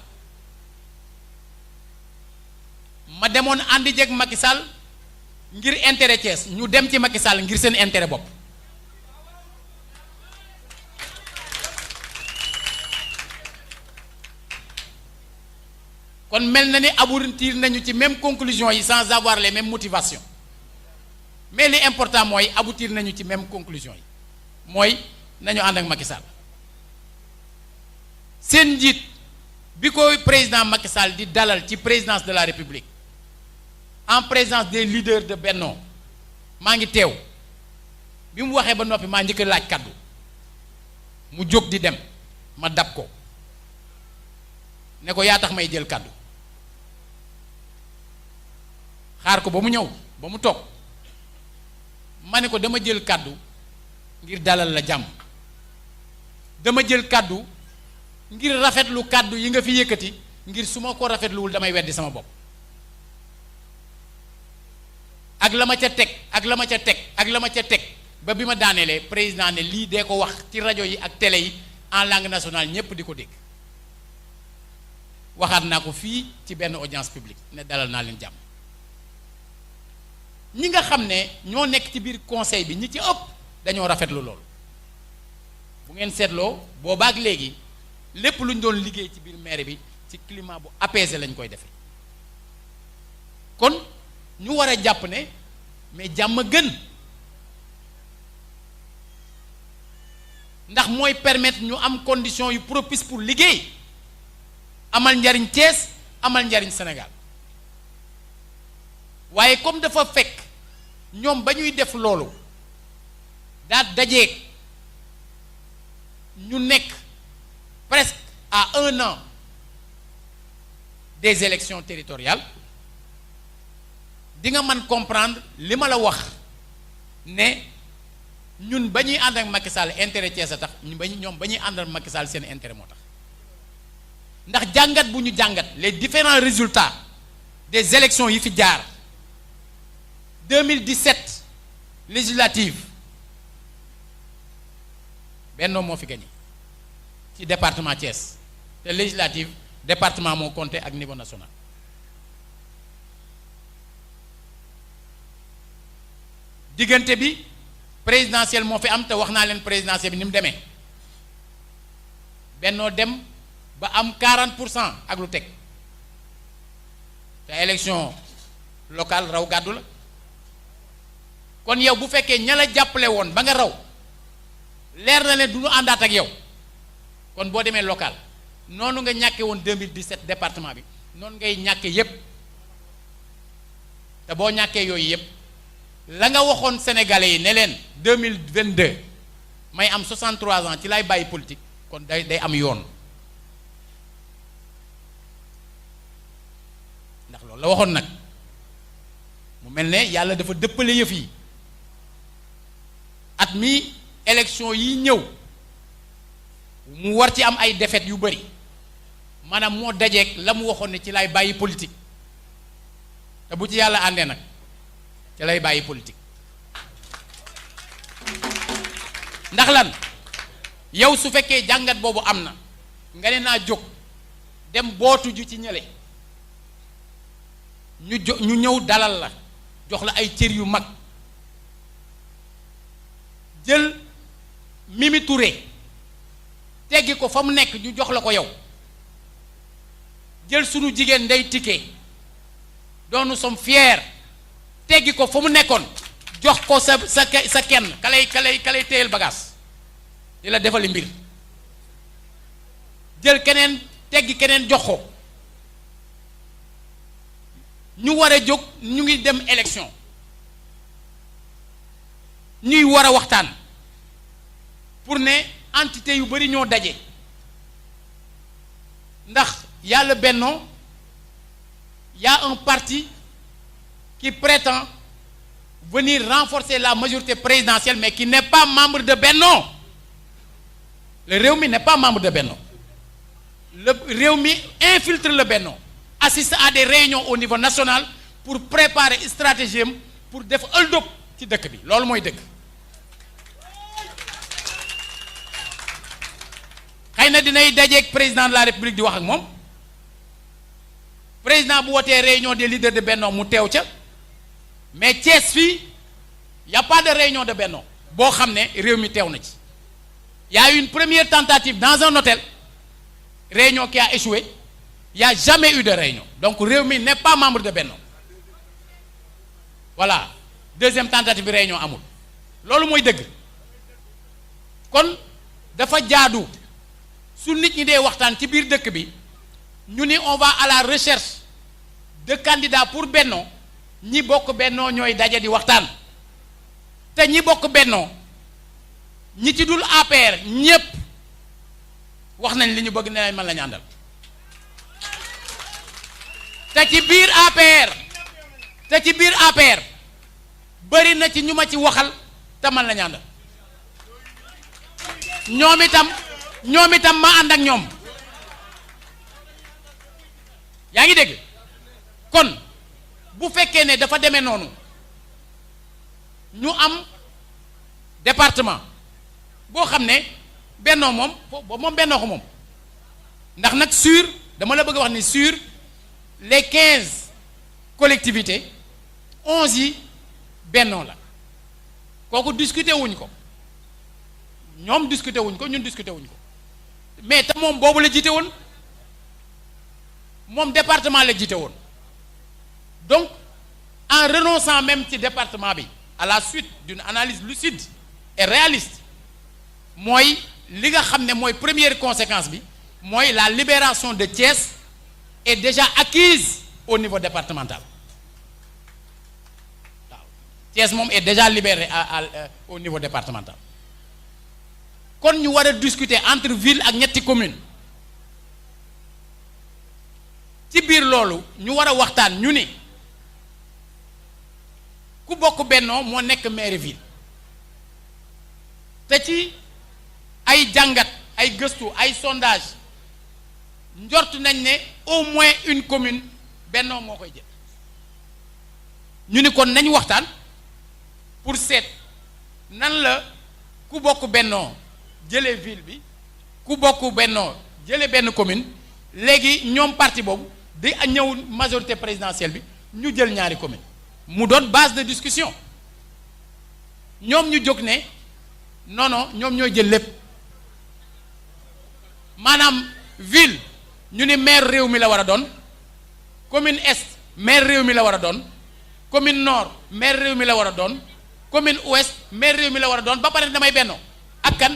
ma demoon àndi jeeg Macky Sall ngir intérêt Thiès ñu dem ci Macky Sall ngir seen intérêt bopp kon mel na ni aboutir nañu ci même conclusion yi sans avoir les mêmes motivations mais li important mooy aboutir nañu ci même conclusion yi mooy nañu ànd ak Macky Sall seen njiit bi ko président Macky Sall di dalal ci présidence de la République en présence des leaders de Benno maa ngi teew bi mu waxee ba noppi maa njëkk laaj kaddu mu jóg di dem ma dab ko ne ko yaa tax may jël kaddu xaar ko ba mu ñëw ba mu toog ma ne ko dama jël kaddu ngir dalal la jàmm dama jël kaddu ngir rafetlu kaddu yi nga fi yëkkati ngir su ma ko rafetluwul damay weddi sama bopp ak la ma ca teg ak la ma ca teg ak la ma ca teg ba bi ma daaneelee président ne lii dee ko wax ci rajo yi ak télé yi en langue nationale ñépp di ko dégg waxaat naa ko fii ci benn audience publique ne dalal naa leen jàmm ñi nga xam ne ñoo nekk ci biir conseil bi ñi ci ëpp dañoo rafetlu loolu bu ngeen seetloo boobaak léegi lépp lu ñu doon liggéey ci biir mairie bi ci climat bu apaisé lañ koy defee kon ñu war a jàpp ne mais jàmm gën ndax mooy permettre ñu am condition yu propice pour liggéey amal njariñ Thiès amal njariñ Sénégal waaye comme dafa fekk ñoom ba ñuy def loolu daa dajeeg ñu nekk presque à 1 an des élections territoriales di nga mën comprendre li ma la wax ne ñun ba ñuy ànd ak Macky Sall intérêt Thiès a tax ñoom ba ñuy ànd ak Macky Sall seen intérêt moo tax ndax jàngat bu ñu jàngat les différents résultats des élections yi fi jaar 2017 législative Benno moo fi gagné ci département Thiès te législative département moo compté ak niveau national diggante bi présidentielle moo fi am te wax naa leen présidentielle bi ni mu demee Benno dem ba am 40% ak lu teg te élection locale raw gàddu la kon yow bu fekkee ña la jàppale woon ba nga raw leer na leen du ñu àndaat ak yow kon boo demee local noonu nga ñàkke woon 2017 département bi noonu ngay ñàkke yépp te boo ñàkkee yooyu yépp la nga waxoon sénégalais yi ne leen 2022 may am 63 ans ci lay bàyyi politique kon day am yoon ndax loolu la waxoon nag mu mel ne yàlla dafa dëppale yëf yi at mi élection yi ñëw mu war ci am ay défaites yu bari maanaam moo dajeeg la mu waxoon ne ci lay bàyyi politique te bu ci yàlla àndee nag ci lay bàyyi politique ndax lan yow su fekkee jàngat boobu am na nga ne naa jóg dem bootu ju ci ñële ñu ñëw dalal la jox la ay cër yu mag jël Mimi Touré teggi ko fa mu nekk ñu jox la ko yow jël sunu jigéen Ndeye Tické dont nous sommes fiers teggi ko fa mu nekkoon jox ko sa kenn ka lay téyel bagage di la defali mbir jël keneen teggi keneen jox ko ñu war a jóg ñu ngi dem élection ñuy war a waxtaan pour ne entité yu bari ñoo daje ndax yàlla Benno y a un parti qui prétend venir renforcer la majorité présidentielle mais qui n'est pas membre de Benno le Rewmi n'est pas membre de Benno le Rewmi infiltre le Benno assiste à des réunions au niveau national pour préparer stratégie am pour def ëldëb ci dëkk bi loolu mooy dëkk xëy na dinay dajeeg président de la République di wax ak moom président bu wootee réunion des leaders de Benno mu teew ca mais Thiès fii y a pas de réunion de Benno boo xam ne réew mi teew na ci y a eu une première tentative dans un hôtel réunion qui a échoué y a jamais eu de réunion donc réew mi n'est pas membre de Benno voilà deuxième tentative bi réunion amul loolu mooy dëgg kon dafa jaadu su nit ñi dee waxtaan ci biir dëkk bi ñu ni on va à la recherche de candidats pour Benno ñi bokk Benno ñooy daje di waxtaan te ñi bokk Benno ñi ci dul APR ñépp wax nañ li ñu bëgg ne man la ñu àndal te ci biir APR bari na ci ñu ma ci waxal te man la ñu àndal ñoom itam ma ànd ak ñoom yaa ngi dégg kon bu fekkee ne dafa demee noonu ñu am département boo xam ne Benno moom Benno ko moom ndax nag sur dama la bëgg a wax ni sur les 15 collectivités 11 yi bennoo la kooku discuter wuñ ko ñoom discuter wuñ ko ñun discuter wuñ ko mais te moom boobu la jiite woon moom département la jiite woon donc en renonçant même ci département bi à la suite d'une analyse lucide et réaliste mooy li nga xam ne mooy première conséquence bi mooy la libération de Thiès est déjà acquise au niveau départemental waaw Thiès moom est déjà libéré au niveau départemental kon ñu war a discuter entre ville ak ñetti commune ci biir loolu ñu war a waxtaan ñu ni ku bokk bennoo moo nekk maire ville te ci ay jàngat ay gëstu ay sondage njort nañ ne au moins une commune bennoo moo koy jël ñu ni kon nañ waxtaan pour seet nan la ku bokk bennoo jëlee ville bi ku bokk bennoo jëlee benn commune léegi ñoom parti boobu di ñëw majorité présidentielle bi ñu jël ñaari commune mu doon base de discussion ñoom ñu jóg ne non non ñoom ñooy jël lépp maanaam ville ñu ni maire réew mi la war a doon commune est maire réew mi la war a doon commune nord maire réew mi la war a doon commune ouest maire réew mi la war a doon ba pare damay bennoo ak kan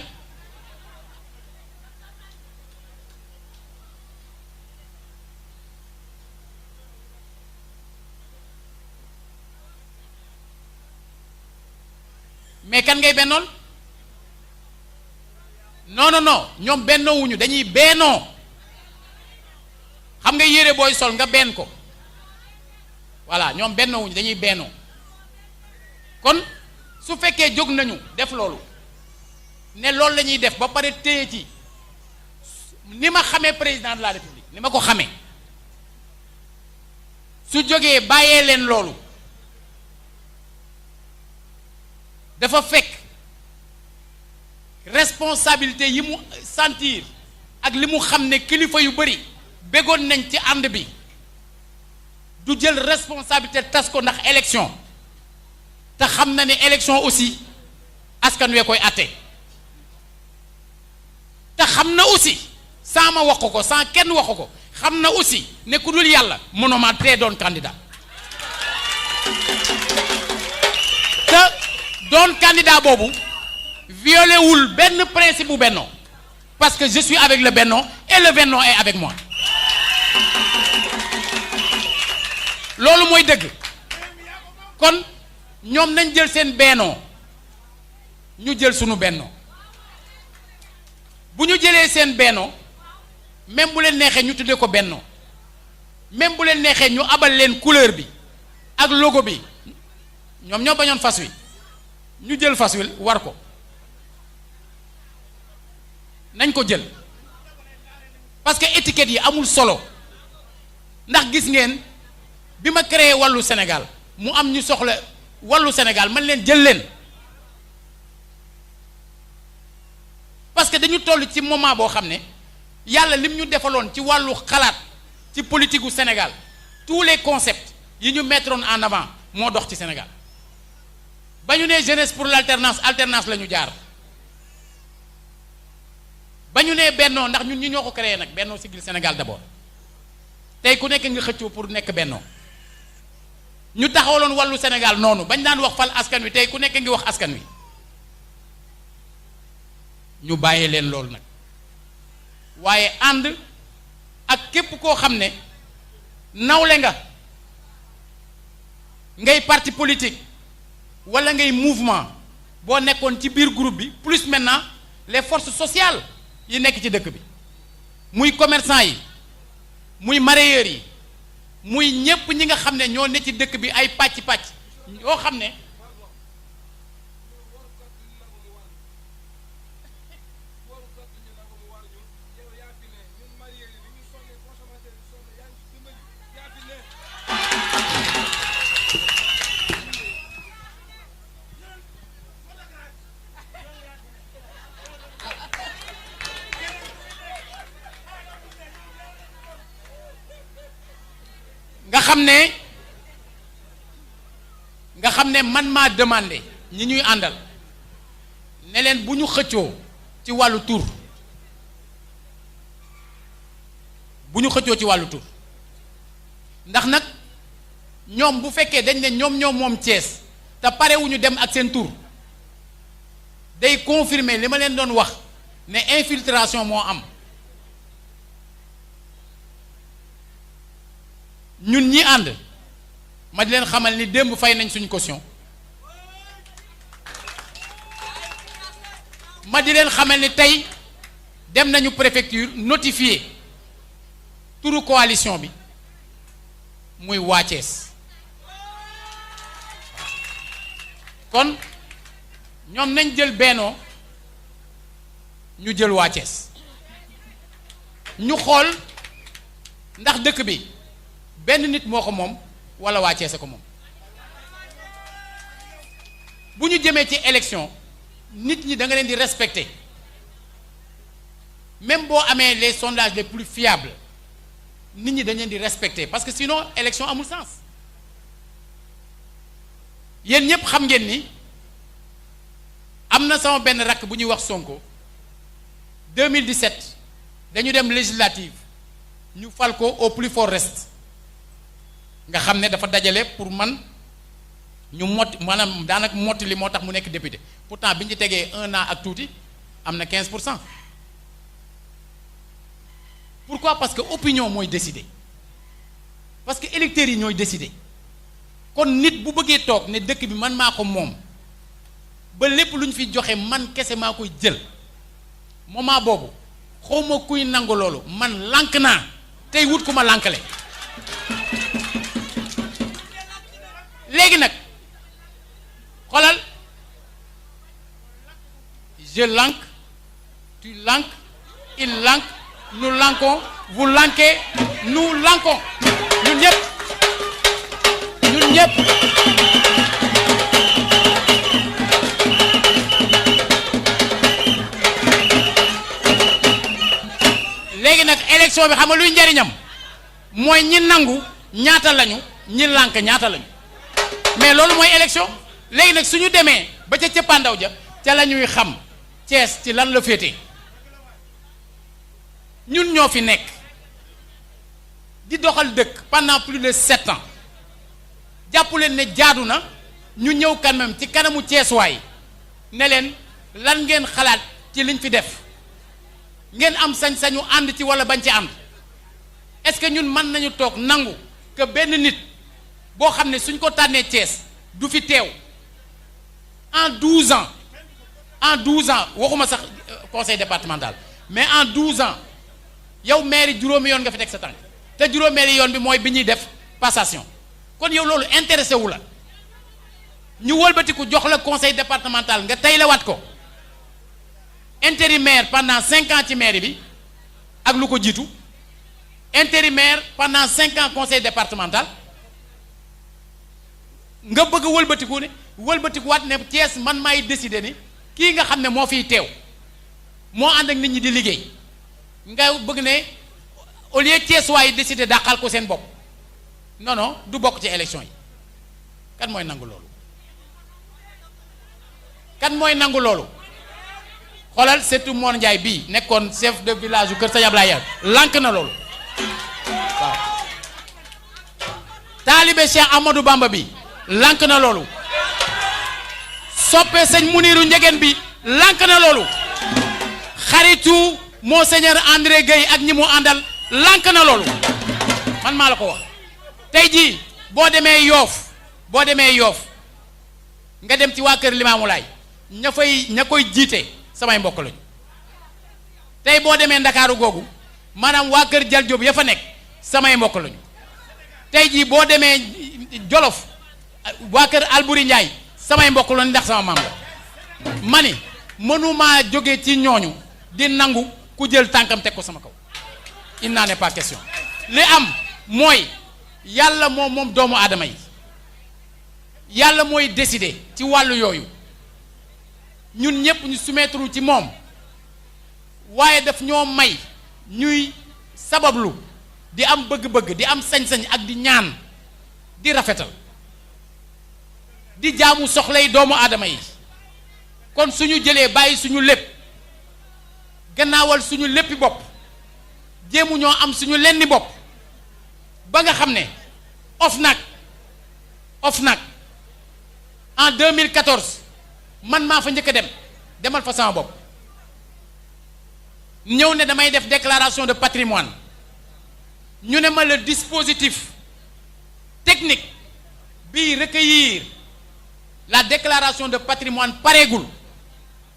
mais kan ngay bennool non non non ñoom bennoo wuñu dañuy bennoo xam nga yére booy sol nga benn ko voilà ñoom bennoo wuñu dañuy bennoo kon su fekkee jóg nañu def loolu ne loolu la ñuy def ba pare téye ci ni ma xamee président de la république ni ma ko xamee su jógee bàyyee leen loolu dafa fekk responsabilité yi mu sentir ak li mu xam ne kilifa yu bëri béggoon nañ ci ànd bi du jël responsabilité tas ko ndax élection te xam na ne élection aussi askan wee koy àtte te xam na aussi sans ma wax ko sans kenn wax ko xam na aussi ne ku dul yàlla mënoo ma tee doon candidat te doon candidat boobu violé wul benn principe bu Benno parce que je suis avec le Benno et le Benno est avec moi loolu mooy dëgg kon ñoom nañ jël seen Benno ñu jël sunu Benno bu ñu jëlee seen Benno même bu leen neexee ñu tuddee ko Benno même bu leen neexee ñu abal leen couleur bi ak logo bi ñoom ñoo bañoon fas wi ñu jël fas wi war ko nañ ko jël parce que étiquette yi amul solo ndax gis ngeen bi ma créé wàllu Sénégal mu am ñu soxla wàllu Sénégal man leen jël leen parce que dañu toll ci moment boo xam ne yàlla lim ñu defaloon ci wàllu xalaat ci politique gu Sénégal tous les concepts yi ñu mettroon en avant moo dox ci Sénégal ba ñu nee jeunesse pour l'alternance alternance la ñu jaar ba ñu nee bennoo ndax ñun ñi ñoo ko créé nag bennoo siggil Sénégal d'abord tey ku nekk nga xëccoo pour nekk bennoo ñu taxawaloon wàllu Sénégal noonu bañ daan wax fal askan wi tey ku nekk ngi wax askan wi ñu bàyyee leen loolu nag waaye ànd ak képp koo xam ne nawle nga ngay parti politique wala ngay mouvement boo nekkoon ci biir groupe bi plus maintenant les forces sociales yi nekk ci dëkk bi muy commerçant yi muy mareyeurs yi muy ñépp ñi nga xam ne ñoo ne ci dëkk bi ay pàcc-pàcc yoo xam ne nga xam ne man maa demandé ñi ñuy àndal ne leen bu ñu xëccoo ci wàllu tur bu ñu xëccoo ci wàllu tur ndax nag ñoom bu fekkee dañ ne ñoom moom Thiès te parewuñu dem ak seen tur day confirmer li ma leen doon wax ne infiltration moo am ñun ñi ànd ma di leen xamal ni démb fay nañ suñu caution ma di leen xamal ni tey dem nañu préfecture notifié turu coalition bi muy waa Thiès kon ñoom nañ jël bennoo ñu jël waa Thiès ñu xool ndax dëkk bi benn nit moo ko moom walla waa Thiès ko moom bu ñu jëmee ci élection nit ñi da nga leen di respecter même boo amee les sondages les plus fiables nit ñi dañ leen di respecter parce que sinon élection amul sens yéen ñépp xam ngeen ni am na sama benn rakk bu ñuy wax Sonko 2017 dañu dem législative ñu fal ko au plus fort reste nga xam ne dafa dajale pour man ñu mott maanaam daanaka motti li moo tax mu nekk député pourtant bi ñu ci tegee 1 an ak tuuti am na 15%. Pourquoi? Parce que opinion mooy décider parce que électeurs yi ñooy décider kon nit bu bëggee toog ne dëkk bi man maa ko moom ba lépp lu ñu fi joxe man kese maa koy jël moment boobu xawma kuy nangu loolu man lànk naa tey wut ku ma lànkale léegi nag xoolal je lànk tu lànk il lànk nous lànkons vous lànkez nous lànkons ñun ñëpp léegi nag élection bi xam nga luy njariñam mooy ñi nangu ñaata lañu ñi lànk ñaata lañu mais loolu mooy élection léegi nag suñu demee ba ca cëppaandaw ja ca la ñuy xam Thiès ci lan la féete ñun ñoo fi nekk di doxal dëkk pendant plus de 7 ans jàpp leen ne jaadu na ñu ñëw quand même ci kanamu Thiessois ne leen lan ngeen xalaat ci liñ fi def ngeen am sañ-sañu ànd ci walla bañ ci ànd est-ce que ñun mën nañu toog nangu que benn nit boo xam ne suñ ko tànnee Thiès du fi teew en 12 ans waxuma sax conseil départemental mais en 12 ans yow maire juróomi yoon nga fi teg sa tànk te juróomeeri yoon bi mooy bi ñuy def passation kon yow loolu intéressé wu la ñu wëlbatiku jox la conseil départemental nga tey la wat ko intérimaire pendant 5 ans ci maire bi ak lu ko jiitu intérimaire pendant 5 ans conseil départemental nga bëgg wëlbatiku waat ne Thiès man maay décider ni kii nga xam ne moo fiy teew moo ànd ak nit ñi di liggéey nga bëgg ne au lieu Thiessois yi décider dàqal ko seen bopp non du bokk ci élection yi kan mooy nangu loolu xoolal surtout Mor Ndiaye bii nekkoon chef de village yu Kër Sëñ Ablaye lànk na loolu waaw taalibe Cheikh Amadou Bamba bi lànk na loolu soppe sëñ Muniru Njegen bi lànk na loolu xaritu Monseigneur André Gueye ak ñi mu àndal lànk na loolu man maa la ko wax tey jii boo demee yoof nga dem ci waa kër Limaamu Laay ña koy jiite samay mbokk lañu tey boo demee Ndakaaru googu maanaam waa kër Jal Jóob ya fa nekk samay mbokk lañu tey jii boo demee Jolof waa kër Alburi Njaay samay mbokk lañu ndax sama maam la mani mënumaa jóge ci ñooñu di nangu ku jël tànkam teg ko sama kaw il n'en est pas question li am mooy yàlla moom doomu aadama yi yàlla mooy décider ci wàllu yooyu ñun ñëpp ñu soumettre ci moom waaye daf ñoo may ñuy sabablu di am bëgg-bëgg di am sañ-sañ ak di ñaan di rafetal di jaamu soxlay doomu aadama yi kon suñu jëlee bàyyi suñu lépp gannaawal suñu léppi bopp jéemu ñoo am suñu lenni bopp ba nga xam ne OFNAC en 2014 man maa fa njëkk a demal fa sama bopp ñëw ne damay def déclaration de patrimoine ñu ne ma le dispositif technique bi recueillir la déclaration de patrimoine pareegul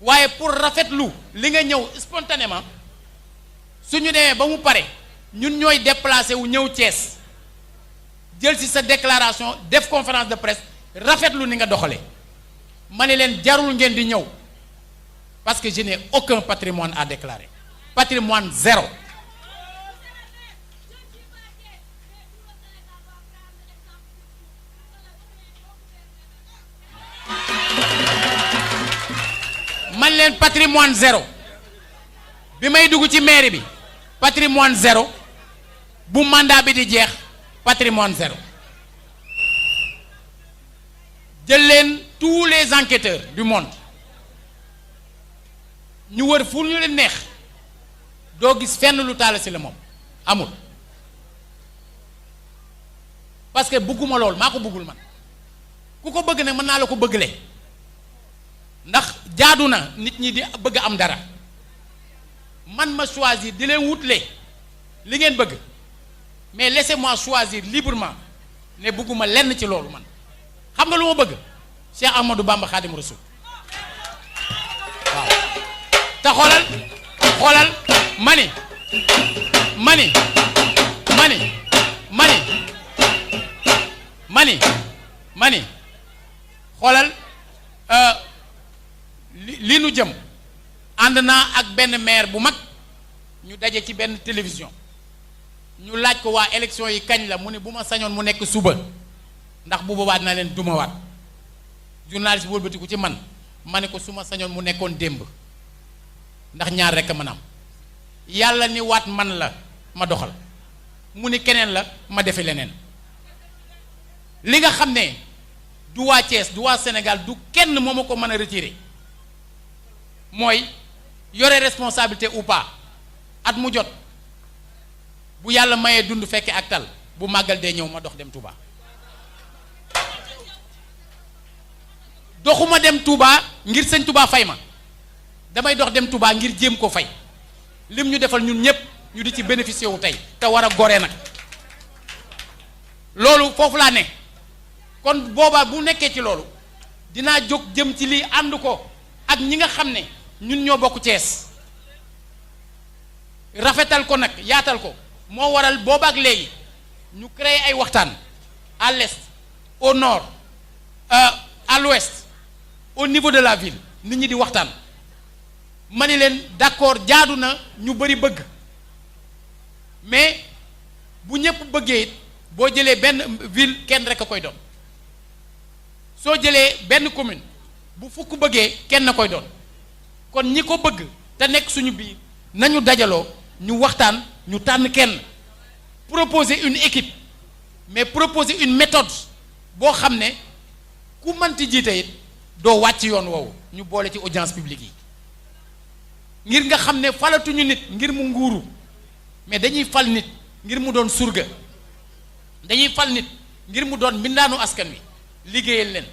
waaye pour rafetlu li nga ñëw spontanément suñu demee ba mu pare ñun ñooy déplacé wu ñëw Thiès jël ci sa déclaration def conférence de presse rafetlu ni nga doxale ma ne leen jarul ngeen di ñëw parce que je n'ai aucun patrimoine à déclarer patrimoine zéro man leen patrimoine zéro bi may dugg ci mairie bi patrimoine zéro bu mandat bi di jeex patrimoine zéro jël leen tous les enquêteurs du monde ñu wër fu ñu leen neex doo gis fenn lu Talla Sylla moom amul parce que bëgguma lool maa ko bëggul man ku ko bëgg nag mën naa la ko bëggale ndax jaadu na nit ñi di bëgg am dara man ma choisir di leen wutle li ngeen bëgg mais laissez-moi choisir librement ne bëgguma lenn ci loolu man xam nga lu ma bëgg Cheikh Ahmadou Bamba Khadim Rasoul waaw te xoolal mani xoolal li nu jëm ànd naa ak benn maire bu mag ñu daje ci benn télévision ñu laaj ko waa élection yi kañ la mu ne bu ma sañoon mu nekk suba ndax bu boobaa dina leen dumawaat journaliste bi wëlbatiku ci man ma ne ko su ma sañoon mu nekkoon démb ndax ñaar rekk a mën a am yàlla ni waat man la ma doxal mu ni keneen la ma defe leneen li nga xam ne du waa Thiès du waa Sénégal du kenn moo ma ko mën a retirer mooy yore responsabilité ou pas at mu jot bu yàlla mayee dund fekke ak tal bu màggal dee ñëw ma dox dem Touba doxuma dem Touba ngir sëñ Touba fay ma damay dox dem Touba ngir jéem ko fay lim ñu defal ñun ñépp ñu di ci bénéficier wu tey te war a gore nag loolu foofu laa ne kon boobaa bu nekkee ci loolu dinaa jóg jëm ci lii ànd ko ak ñi nga xam ne ñun ñoo bokk Thiès rafetal ko nag yaatal ko moo waral boobaak léegi ñu créer ay waxtaan à l'est au nord à l'ouest au niveau de la ville nit ñi di waxtaan ma ni leen d'accord jaadu na ñu bari bëgg mais bu ñëpp bëggee it boo jëlee benn ville kenn rek a koy doon soo jëlee benn commune bu fukk bëggee kenn koy doon kon ñi ko bëgg te nekk suñu biir nañu dajaloo ñu waxtaan ñu tànn kenn proposer une équipe mais proposer une méthode boo xam ne ku mënti jiite it doo wàcc yoon woowu ñu boole ci audience publique yi ngir nga xam ne falatuñu nit ngir mu nguuru mais dañuy fal nit ngir mu doon surga dañuy fal nit ngir mu doon mbindaanu askan wi liggéeyal leen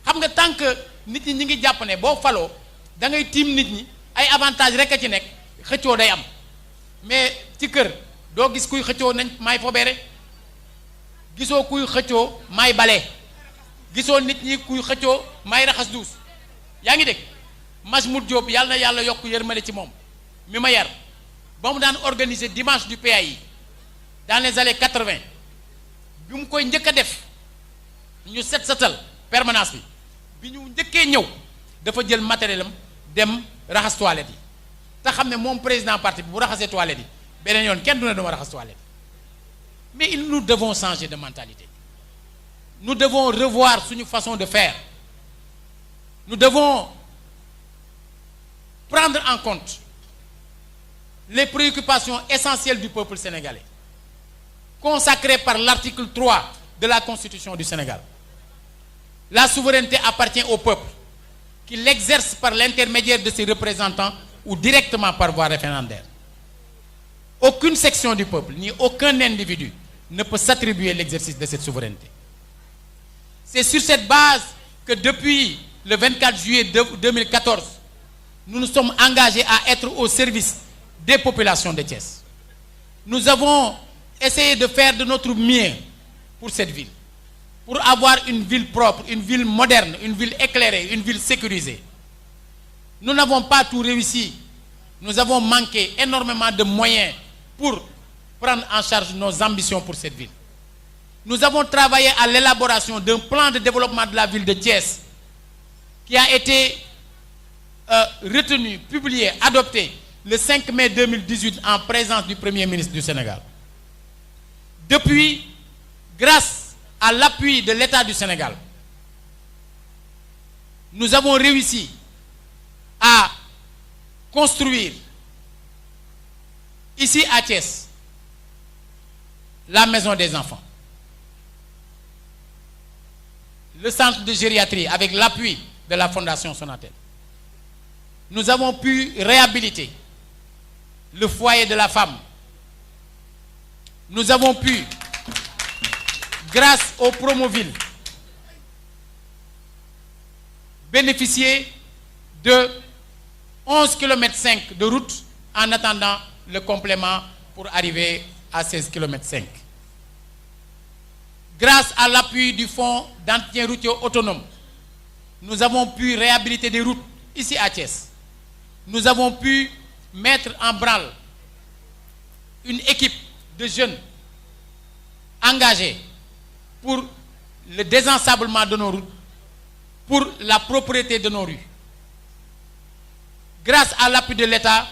xam nga tant que nit ñi ngi jàpp ne boo faloo da ngay tiim nit ñi ay avantage rek a ci nekk xëccoo day am mais ci kër doo gis kuy xëccoo nañ maay fobeere gisoo kuy xëccoo maay bale gisoo nit ñi kuy xëccoo maay raxas duus yaa ngi dégg Majmoud Diop yàlla na yàlla yokk yërmale ci moom mi ma yar ba mu daan organiser dimanche du PAI dans les années 80 bi mu koy njëkk a def ñu set setal permanence bi ñu njëkkee ñëw dafa jël matériel am dem raxas toilette yi te xam ne moom président parti bi bu raxasee toilette yi beneen yoon kenn du ne duma raxas toilette mais nous devons changer de mentalité nous devons revoir suñu façon de faire nous devons prendre en compte les préoccupations essentielles du peuple sénégalais consacrées par l'article 3 de la Constitution du Sénégal La souveraineté appartient au peuple, qui l'exerce par l'intermédiaire de ses représentants ou directement par voie référendaire. Aucune section du peuple, ni aucun individu ne peut s'attribuer l'exercice de cette souveraineté. C'est sur cette base que depuis le 24 juillet 2014, nous nous sommes engagés à être au service des populations de Thiès. Nous avons essayé de faire de notre mieux pour cette ville, pour avoir une ville propre, une ville moderne, une ville éclairée, une ville sécurisée. Nous n'avons pas tout réussi. Nous avons manqué énormément de moyens pour prendre en charge nos ambitions pour cette ville. Nous avons travaillé à l'élaboration d'un plan de développement de la ville de Thiès qui a été retenu, publié, adopté le 5 mai 2018 en présence du Premier ministre du Sénégal. Depuis, grâce à l'appui de l'État du Sénégal, nous avons réussi à construire ici à Thiès la maison des enfants, le centre de gériatrie avec l'appui de la Fondation Sonatel. Nous avons pu réhabiliter le foyer de la femme. Nous avons pu, grâce au Promoville, bénéficier de 11,5 km de route en attendant le complément pour arriver à 16,5 km. Grâce à l'appui du Fonds d'entretien routier autonome, nous avons pu réhabiliter des routes ici à Thiès. Nous avons pu mettre en branle une équipe de jeunes engagés pour le désensablement de nos routes, pour la propreté de nos rues. Grâce à l'appui de l'État,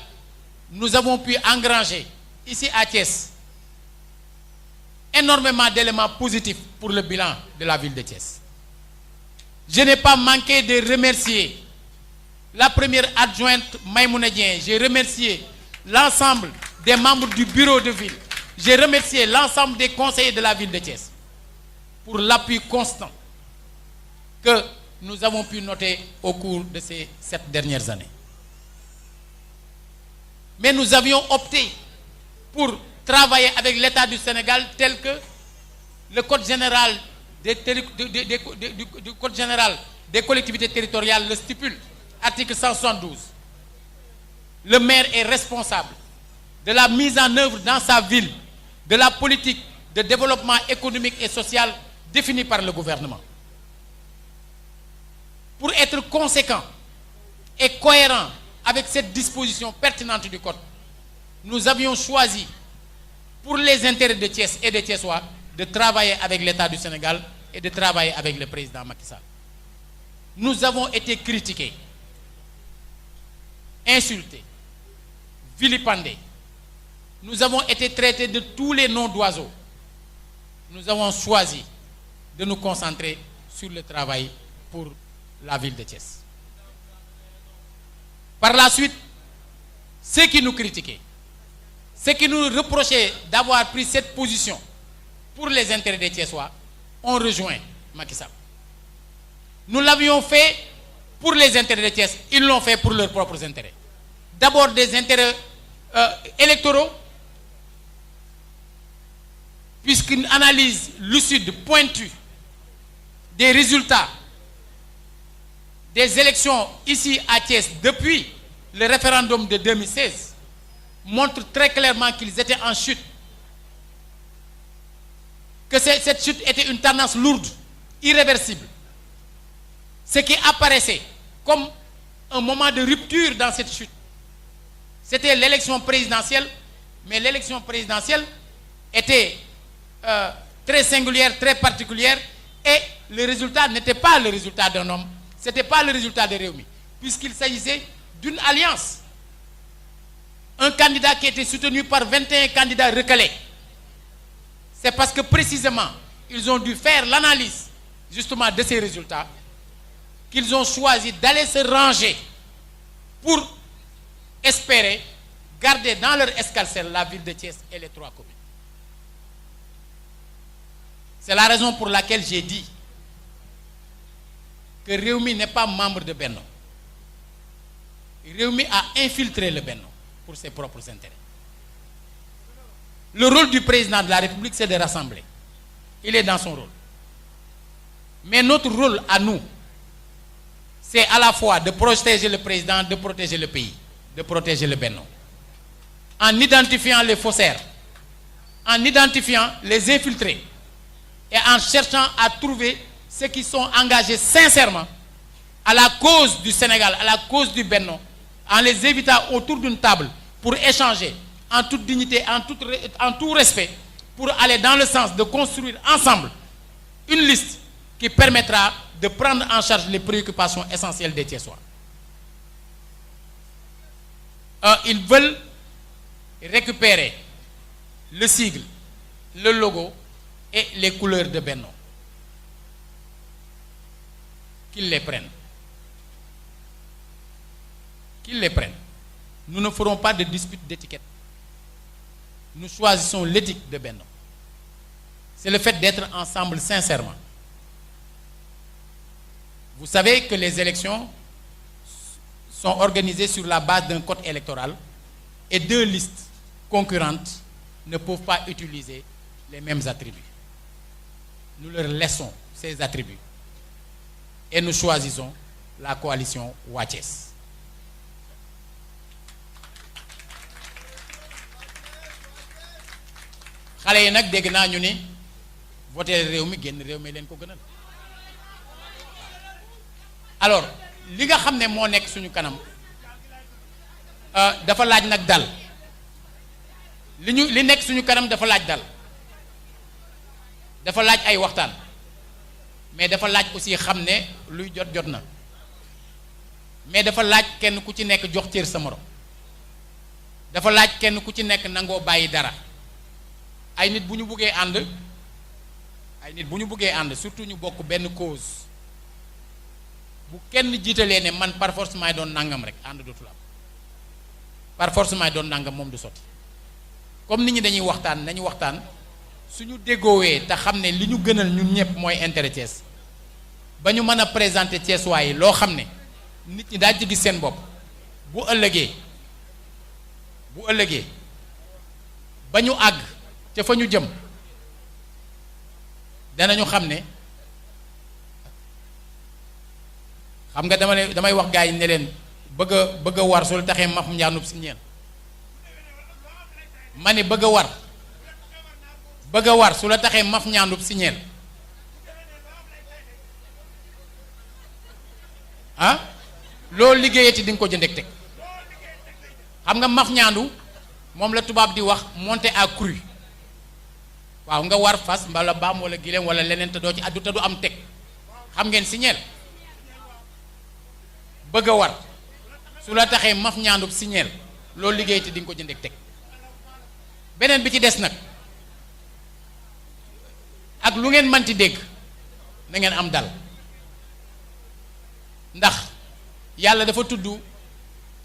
nous avons pu engranger ici à Thiès énormément d'éléments positifs pour le bilan de la ville de Thiès. Je n'ai pas manqué de remercier la première adjointe Maïmouna Dieng. J'ai remercié l'ensemble des membres du bureau de ville. J'ai remercié l'ensemble des conseillers de la ville de Thiès pour l'appui constant que nous avons pu noter au cours de ces 7 dernières années. Mais nous avions opté pour travailler avec l'État du Sénégal tel que le Code général du Code général des collectivités territoriales le stipule, article 172. Le maire est responsable de la mise en œuvre dans sa ville de la politique de développement économique et social définie par le gouvernement. Pour être conséquent et cohérent avec cette disposition pertinente du Code, nous avions choisi, pour les intérêts de Thiès et des Thiessois, de travailler avec l'État du Sénégal et de travailler avec le président Macky Sall. Nous avons été critiqués, insultés, vilipendés. Nous avons été traités de tous les noms d'oiseaux. Nous avons choisi de nous concentrer sur le travail pour la ville de Thiès. Par la suite, ceux qui nous critiquaient, ceux qui nous reprochaient d'avoir pris cette position pour les intérêts des Thiessois, ont rejoint Macky Sall. Nous l'avions fait pour les intérêts des Thiès, ils l'ont fait pour leurs propres intérêts. D'abord des intérêts électoraux, puisqu'une analyse lucide, pointue des résultats des élections ici à Thiès depuis le référendum de 2016 montre très clairement qu'ils étaient en chute, que cette chute était une tendance lourde, irréversible. Ce qui apparaissait comme un moment de rupture dans cette chute, c'était l'élection présidentielle, mais l'élection présidentielle était très singulière, très particulière, et le résultat n'était pas le résultat d'un homme, ce n'était pas le résultat de Rewmi, puisqu'il s'agissait d'une alliance. Un candidat qui était soutenu par 21 candidats recalés. C'est parce que précisément, ils ont dû faire l'analyse justement de ces résultats qu'ils ont choisi d'aller se ranger pour espérer garder dans leur escarcelle la ville de Thiès et les 3 communes. C'est la raison pour laquelle j'ai dit que Rewmi n'est pas membre de Benno. Rewmi a infiltré le Benno pour ses propres intérêts. Le rôle du président de la République, c'est de rassembler. Il est dans son rôle. Mais notre rôle à nous, c'est à la fois de protéger le président, de protéger le pays, de protéger le Benno. En identifiant les faussaires, en identifiant les infiltrés et en cherchant à trouver ceux qui sont engagés sincèrement à la cause du Sénégal, à la cause du Benno, en les invitant autour d'une table pour échanger en toute dignité, en tout respect, pour aller dans le sens de construire ensemble une liste qui permettra de prendre en charge les préoccupations essentielles des Thiessois. Ils veulent récupérer le sigle, le logo et les couleurs de Benno. Qu'ils les prennent. Qu'ils les prennent. Nous ne ferons pas de dispute d'étiquette. Nous choisissons l'éthique de Benno. C'est le fait d'être ensemble sincèrement. Vous savez que les élections sont organisées sur la base d'un code électoral et deux listes concurrentes ne peuvent pas utiliser les mêmes attributs. Nous leur laissons ces attributs et nous choisissons la coalition Wathies. xale yi nag dégg naa ñu ni voté Rewmi génn Rewmi leen ko gënal. Alors li nga xam ne moo nekk suñu kanam dafa laaj nag dal li nekk suñu kanam dafa laaj dal dafa laaj ay waxtaan mais dafa laaj aussi xam ne luy jot na mais dafa laaj kenn ku ci nekk jox cër sa morom dafa laaj kenn ku ci nekk nangoo bàyyi dara ay nit bu ñu buggee ànd surtout ñu bokk benn cause bu kenn jiitalee ne man par force may doon nangam rek ànd dootul am par force may doon nangam moom du sotti comme nit ñi dañuy waxtaan nañu waxtaan suñu déggoowee te xam ne li ñu gënal ñun ñëpp mooy intérêt Thiès ba ñu mën a présenter Thiessois yi loo xam ne nit ñi daal ci gis seen bopp bu ëllëgee ba ñu àgg ca fa ñu jëm danañu xam ne xam nga damay wax gaa yi ne leen bëgg a war su la taxee maf njaanub si ñeel ma ne bëgg a war su la taxee maf ñaanub si ñeel loolu liggéeyati di nga ko jëndeg teg xam nga maf ñaandu moom la tubaab di wax monter à cru waaw nga war fas mbala baam wala gileem wala leneen te doo ci addu te du am teg xam ngeen si ñeel bëgg a war su la taxee maf ñaandub si ñeel loolu liggéey te di nga ko jëndeg teg beneen bi ci des nag ak lu ngeen manti dégg na ngeen am dal ndax yàlla dafa tudd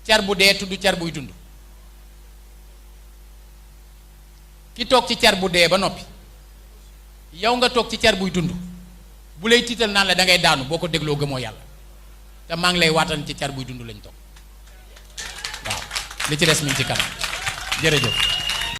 car bu dee tudd car buy dund ki toog ci car bu dee ba noppi yow nga toog ci car buy dund bu lay tiital naan la da ngay daanu boo ko dégloo gëmoo yàlla te maa ngi lay waatal ci car buy dund lañ toog waaw li ci des mi ngi ci kanam jërëjëf